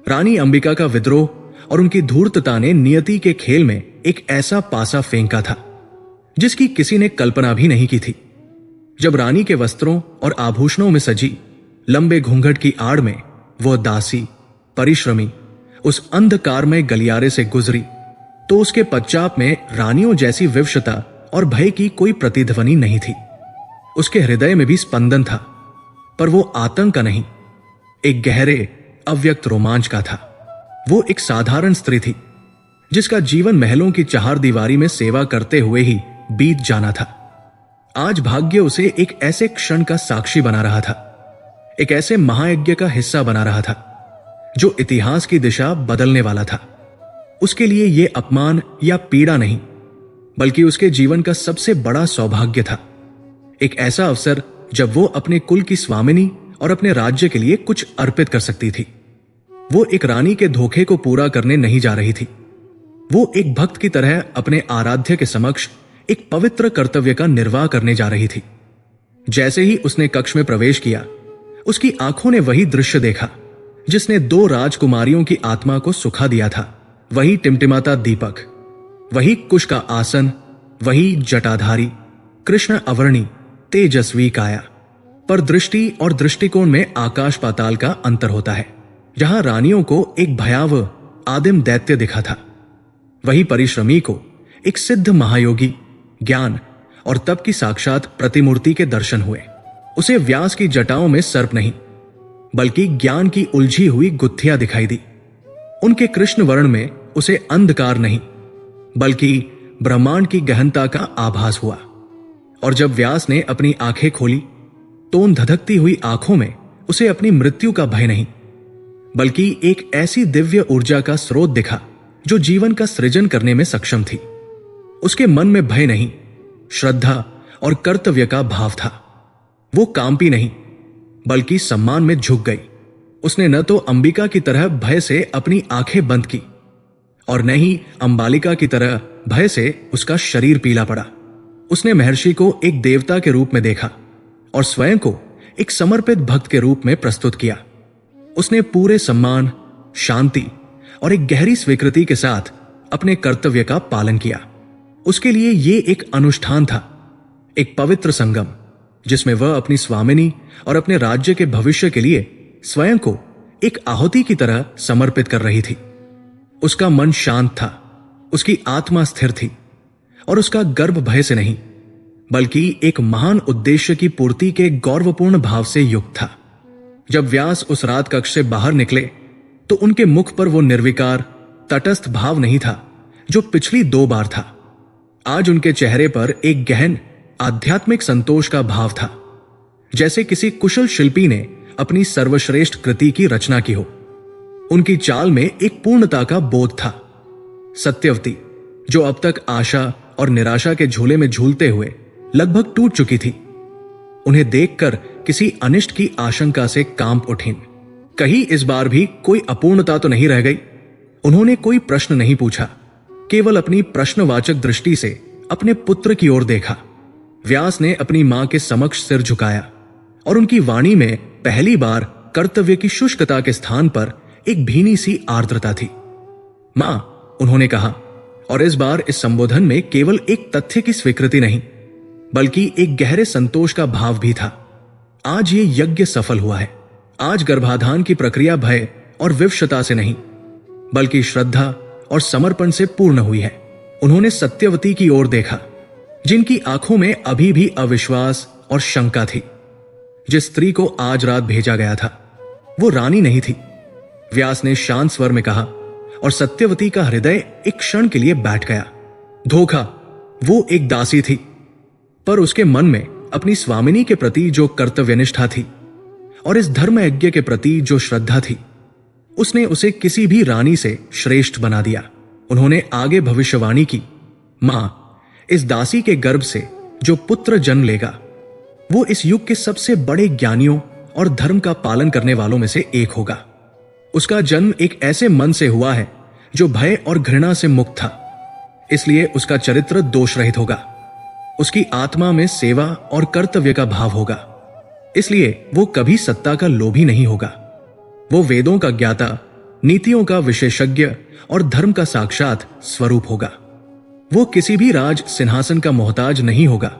A: रानी अंबिका का विद्रोह और उनकी धूर्तता ने नियति के खेल में एक ऐसा पासा फेंका था जिसकी किसी ने कल्पना भी नहीं की थी। जब रानी के वस्त्रों और आभूषणों में सजी लंबे घूंघट की आड़ में वह दासी परिश्रमी उस अंधकारमय गलियारे से गुजरी, तो उसके पश्चात में रानियों जैसी विवशता और भय की कोई प्रतिध्वनि नहीं थी। उसके हृदय में भी स्पंदन था, पर वो आतंक का नहीं, एक गहरे अव्यक्त रोमांच का था। वो एक साधारण स्त्री थी, जिसका जीवन महलों की चार दीवारी में सेवा करते हुए ही बीत जाना था। आज भाग्य उसे एक ऐसे क्षण का साक्षी बना रहा था, एक ऐसे महायज्ञ का हिस्सा बना रहा था जो इतिहास की दिशा बदलने वाला था। उसके लिए यह अपमान या पीड़ा नहीं, बल्कि उसके जीवन का सबसे बड़ा सौभाग्य था। एक ऐसा अवसर जब वो अपने कुल की स्वामिनी और अपने राज्य के लिए कुछ अर्पित कर सकती थी। वो एक रानी के धोखे को पूरा करने नहीं जा रही थी। वो एक भक्त की तरह अपने आराध्य के समक्ष एक पवित्र कर्तव्य का निर्वाह करने जा रही थी। जैसे ही उसने कक्ष में प्रवेश किया, उसकी आंखों ने वही दृश्य देखा जिसने दो राजकुमारियों की आत्मा को सुखा दिया था। वही टिमटिमाता दीपक, वही कुश का आसन, वही जटाधारी कृष्ण अवर्णी तेजस्वी काया। पर दृष्टि और दृष्टिकोण में आकाश पाताल का अंतर होता है। जहां रानियों को एक भयावह आदिम दैत्य दिखा था, वही परिश्रमी को एक सिद्ध महायोगी, ज्ञान और तप की साक्षात प्रतिमूर्ति के दर्शन हुए। उसे व्यास की जटाओं में सर्प नहीं, बल्कि ज्ञान की उलझी हुई गुत्थियां दिखाई दी। उनके कृष्ण वर्ण में उसे अंधकार नहीं, बल्कि ब्रह्मांड की गहनता का आभास हुआ। और जब व्यास ने अपनी आंखें खोली, तो उन धधकती हुई आंखों में उसे अपनी मृत्यु का भय नहीं, बल्कि एक ऐसी दिव्य ऊर्जा का स्रोत दिखा जो जीवन का सृजन करने में सक्षम थी। उसके मन में भय नहीं, श्रद्धा और कर्तव्य का भाव था। वो कांपी नहीं, बल्कि सम्मान में झुक गई। उसने न तो अंबिका की तरह भय से अपनी आंखें बंद की, और न ही अंबालिका की तरह भय से उसका शरीर पीला पड़ा। उसने महर्षि को एक देवता के रूप में देखा और स्वयं को एक समर्पित भक्त के रूप में प्रस्तुत किया। उसने पूरे सम्मान, शांति और एक गहरी स्वीकृति के साथ अपने कर्तव्य का पालन किया। उसके लिए यह एक अनुष्ठान था, एक पवित्र संगम, जिसमें वह अपनी स्वामिनी और अपने राज्य के भविष्य के लिए स्वयं को एक आहुति की तरह समर्पित कर रही थी। उसका मन शांत था, उसकी आत्मा स्थिर थी और उसका गर्भ भय से नहीं बल्कि एक महान उद्देश्य की पूर्ति के गौरवपूर्ण भाव से युक्त था। जब व्यास उस रात कक्ष से बाहर निकले तो उनके मुख पर वो निर्विकार तटस्थ भाव नहीं था जो पिछली 2 बार था। आज उनके चेहरे पर एक गहन आध्यात्मिक संतोष का भाव था, जैसे किसी कुशल शिल्पी ने अपनी सर्वश्रेष्ठ कृति की रचना की हो। उनकी चाल में एक पूर्णता का बोध था। सत्यवती, जो अब तक आशा और निराशा के झूले में झूलते हुए लगभग टूट चुकी थी, उन्हें देखकर किसी अनिष्ट की आशंका से कांप उठीं। कहीं इस बार भी कोई अपूर्णता तो नहीं रह गई। उन्होंने कोई प्रश्न नहीं पूछा, केवल अपनी प्रश्नवाचक दृष्टि से अपने पुत्र की ओर देखा। व्यास ने अपनी मां के समक्ष सिर झुकाया और उनकी वाणी में पहली बार कर्तव्य की शुष्कता के स्थान पर एक भीनी सी आर्द्रता थी। मां, उन्होंने कहा, और इस बार इस संबोधन में केवल एक तथ्य की स्वीकृति नहीं बल्कि एक गहरे संतोष का भाव भी था। आज ये यज्ञ सफल हुआ है। आज गर्भाधान की प्रक्रिया भय और विवशता से नहीं बल्कि श्रद्धा और समर्पण से पूर्ण हुई है। उन्होंने सत्यवती की ओर देखा, जिनकी आंखों में अभी भी अविश्वास और शंका थी। जिस स्त्री को आज रात भेजा गया था वो रानी नहीं थी। व्यास ने शांत स्वर में कहा और सत्यवती का हृदय एक क्षण के लिए बैठ गया। धोखा, वो एक दासी थी, पर उसके मन में अपनी स्वामिनी के प्रति जो कर्तव्यनिष्ठा थी और इस धर्म यज्ञ के प्रति जो श्रद्धा थी, उसने उसे किसी भी रानी से श्रेष्ठ बना दिया। उन्होंने आगे भविष्यवाणी की, मां, इस दासी के गर्भ से जो पुत्र जन्म लेगा वो इस युग के सबसे बड़े ज्ञानियों और धर्म का पालन करने वालों में से एक होगा। उसका जन्म एक ऐसे मन से हुआ है जो भय और घृणा से मुक्त था, इसलिए उसका चरित्र दोष रहित होगा। उसकी आत्मा में सेवा और कर्तव्य का भाव होगा, इसलिए वो कभी सत्ता का लोभी नहीं होगा। वो वेदों का ज्ञाता, नीतियों का विशेषज्ञ और धर्म का साक्षात स्वरूप होगा। वो किसी भी राज सिंहासन का मोहताज नहीं होगा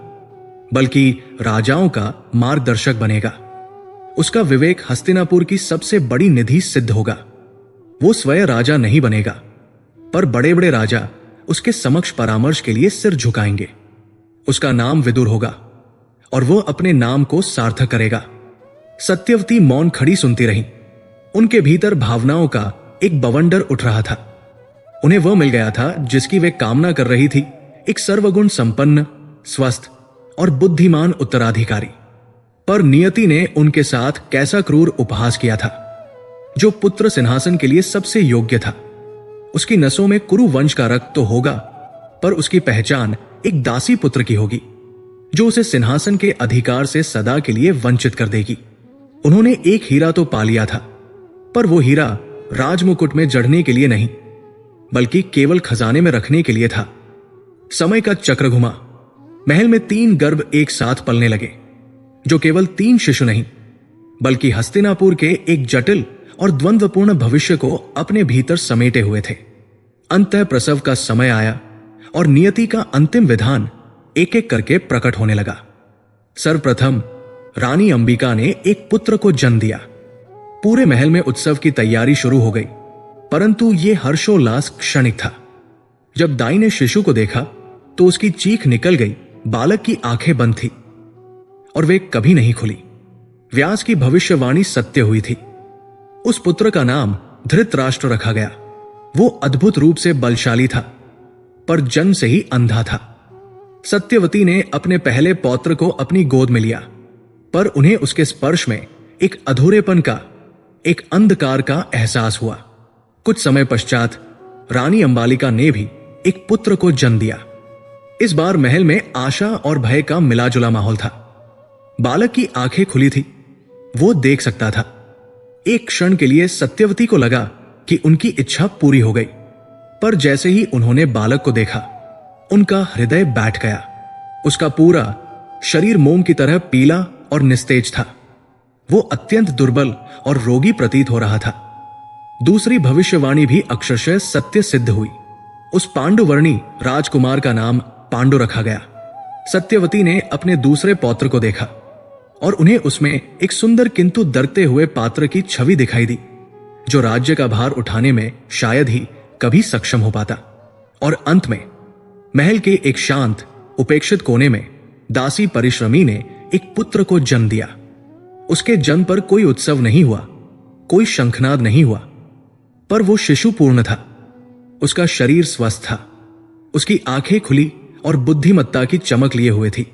A: बल्कि राजाओं का मार्गदर्शक बनेगा। उसका विवेक हस्तिनापुर की सबसे बड़ी निधि सिद्ध होगा। वो स्वयं राजा नहीं बनेगा, पर बड़े बड़े राजा उसके समक्ष परामर्श के लिए सिर झुकाएंगे। उसका नाम विदुर होगा और वो अपने नाम को सार्थक करेगा। सत्यवती मौन खड़ी सुनती रही। उनके भीतर भावनाओं का एक बवंडर उठ रहा था। उन्हें वह मिल गया था जिसकी वे कामना कर रही थी, एक सर्वगुण संपन्न, स्वस्थ और बुद्धिमान उत्तराधिकारी। पर नियति ने उनके साथ कैसा क्रूर उपहास किया था। जो पुत्र सिंहासन के लिए सबसे योग्य था, उसकी नसों में कुरु वंश का रक्त तो होगा, पर उसकी पहचान एक दासी पुत्र की होगी जो उसे सिंहासन के अधिकार से सदा के लिए वंचित कर देगी। उन्होंने एक हीरा तो पा लिया था, पर वो हीरा राजमुकुट में जड़ने के लिए नहीं बल्कि केवल खजाने में रखने के लिए था। समय का चक्र घुमा। महल में 3 गर्भ एक साथ पलने लगे, जो केवल 3 शिशु नहीं बल्कि हस्तिनापुर के एक जटिल और द्वंद्वपूर्ण भविष्य को अपने भीतर समेटे हुए थे। अंतः प्रसव का समय आया और नियति का अंतिम विधान एक एक करके प्रकट होने लगा। सर्वप्रथम रानी अंबिका ने एक पुत्र को जन्म दिया। पूरे महल में उत्सव की तैयारी शुरू हो गई, परंतु यह हर्षोल्लास क्षणिक था। जब दाई ने शिशु को देखा तो उसकी चीख निकल गई। बालक की आंखें बंद थी और वे कभी नहीं खुली। व्यास की भविष्यवाणी सत्य हुई थी। उस पुत्र का नाम धृतराष्ट्र रखा गया। वो अद्भुत रूप से बलशाली था, पर जन्म से ही अंधा था। सत्यवती ने अपने पहले पौत्र को अपनी गोद में लिया, पर उन्हें उसके स्पर्श में एक अधूरेपन का, एक अंधकार का एहसास हुआ। कुछ समय पश्चात रानी अंबालिका ने भी एक पुत्र को जन्म दिया। इस बार महल में आशा और भय का मिलाजुला माहौल था। बालक की आंखें खुली थी, वो देख सकता था। एक क्षण के लिए सत्यवती को लगा कि उनकी इच्छा पूरी हो गई, पर जैसे ही उन्होंने बालक को देखा, उनका हृदय बैठ गया। उसका पूरा शरीर मोम की तरह पीला और निस्तेज था। वो अत्यंत दुर्बल और रोगी प्रतीत हो रहा था। दूसरी भविष्यवाणी भी अक्षरशः सत्य सिद्ध हुई। उस पांडुवर्णी राजकुमार का नाम पांडु रखा गया। सत्यवती ने अपने दूसरे पौत्र को देखा। और उन्हें उसमें एक सुंदर किंतु डरते हुए पात्र की छवि दिखाई दी, जो राज्य का भार उठाने में शायद ही कभी सक्षम हो पाता। और अंत में महल के एक शांत उपेक्षित कोने में दासी परिश्रमी ने एक पुत्र को जन्म दिया। उसके जन्म पर कोई उत्सव नहीं हुआ, कोई शंखनाद नहीं हुआ, पर वो शिशु पूर्ण था। उसका शरीर स्वस्थ था, उसकी आंखें खुली और बुद्धिमत्ता की चमक लिए हुए थी,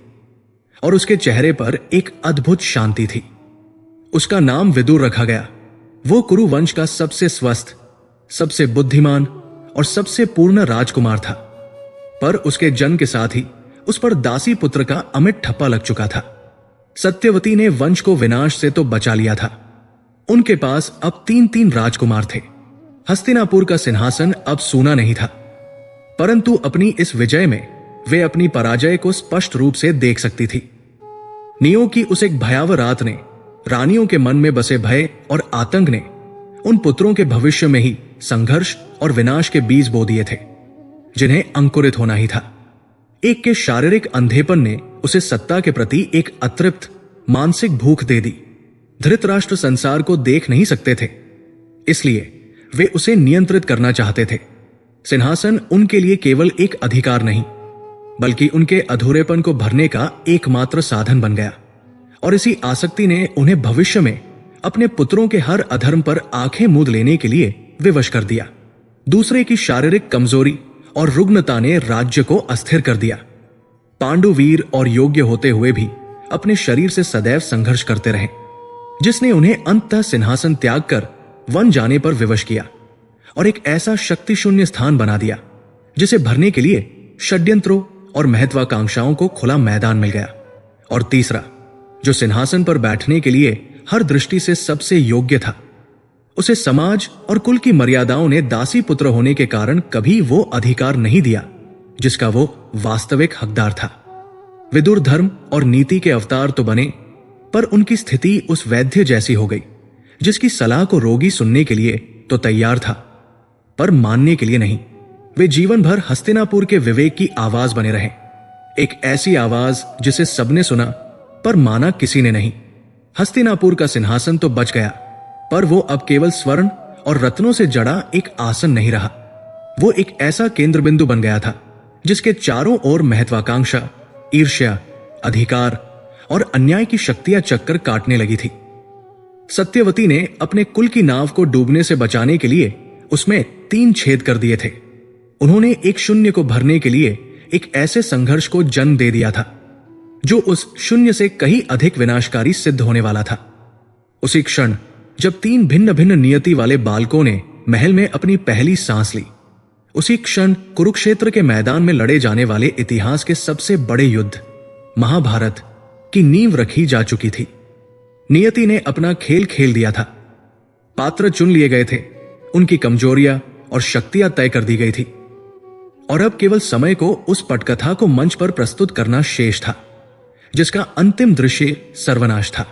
A: और उसके चेहरे पर एक अद्भुत शांति थी। उसका नाम विदुर रखा गया। वो कुरु वंश का सबसे स्वस्थ, सबसे बुद्धिमान और सबसे पूर्ण राजकुमार था। पर उसके जन्म के साथ ही उस पर दासी पुत्र का अमिट ठप्पा लग चुका था। सत्यवती ने वंश को विनाश से तो बचा लिया था। उनके पास अब 3-3 राजकुमार थे। हस्तिनापुर का सिंहासन अब सूना नहीं था, परंतु अपनी इस विजय में वे अपनी पराजय को स्पष्ट रूप से देख सकती थी। नियो की उस एक भयावह रात ने रानियों के मन में बसे भय और आतंक ने उन पुत्रों के भविष्य में ही संघर्ष और विनाश के बीज बो दिए थे, जिन्हें अंकुरित होना ही था। एक के शारीरिक अंधेपन ने उसे सत्ता के प्रति एक अतृप्त मानसिक भूख दे दी। धृतराष्ट्र संसार को देख नहीं सकते थे, इसलिए वे उसे नियंत्रित करना चाहते थे। सिंहासन उनके लिए केवल एक अधिकार नहीं, बल्कि उनके अधूरेपन को भरने का एकमात्र साधन बन गया। और इसी आसक्ति ने उन्हें भविष्य में अपने पुत्रों के हर अधर्म पर आंखें मूंद लेने के लिए विवश कर दिया। दूसरे की शारीरिक कमजोरी और रुग्णता ने राज्य को अस्थिर कर दिया। पांडु वीर और योग्य होते हुए भी अपने शरीर से सदैव संघर्ष करते रहे, जिसने उन्हें अंततः सिंहासन त्याग कर वन जाने पर विवश किया और एक ऐसा शक्ति शून्य स्थान बना दिया जिसे भरने के लिए षड्यंत्रों और महत्वाकांक्षाओं को खुला मैदान मिल गया। और तीसरा, जो सिंहासन पर बैठने के लिए हर दृष्टि से सबसे योग्य था, उसे समाज और कुल की मर्यादाओं ने दासी पुत्र होने के कारण कभी वो अधिकार नहीं दिया जिसका वो वास्तविक हकदार था। विदुर धर्म और नीति के अवतार तो बने, पर उनकी स्थिति उस वैद्य जैसी हो गई जिसकी सलाह को रोगी सुनने के लिए तो तैयार था, पर मानने के लिए नहीं। वे जीवन भर हस्तिनापुर के विवेक की आवाज बने रहे, एक ऐसी आवाज जिसे सबने सुना पर माना किसी ने नहीं। हस्तिनापुर का सिंहासन तो बच गया, पर वो अब केवल स्वर्ण और रत्नों से जड़ा एक आसन नहीं रहा। वो एक ऐसा केंद्र बिंदु बन गया था जिसके चारों ओर महत्वाकांक्षा, ईर्ष्या, अधिकार और अन्याय की शक्तियां चक्कर काटने लगी थी। सत्यवती ने अपने कुल की नाव को डूबने से बचाने के लिए उसमें 3 छेद कर दिए थे। उन्होंने एक शून्य को भरने के लिए एक ऐसे संघर्ष को जन्म दे दिया था जो उस शून्य से कहीं अधिक विनाशकारी सिद्ध होने वाला था। उसी क्षण जब 3 भिन्न भिन्न नियति वाले बालकों ने महल में अपनी पहली सांस ली, उसी क्षण कुरुक्षेत्र के मैदान में लड़े जाने वाले इतिहास के सबसे बड़े युद्ध महाभारत की नींव रखी जा चुकी थी। नियति ने अपना खेल खेल दिया था। पात्र चुन लिए गए थे, उनकी कमजोरियां और शक्तियां तय कर दी गई थी, और अब केवल समय को उस पटकथा को मंच पर प्रस्तुत करना शेष था जिसका अंतिम दृश्य सर्वनाश था।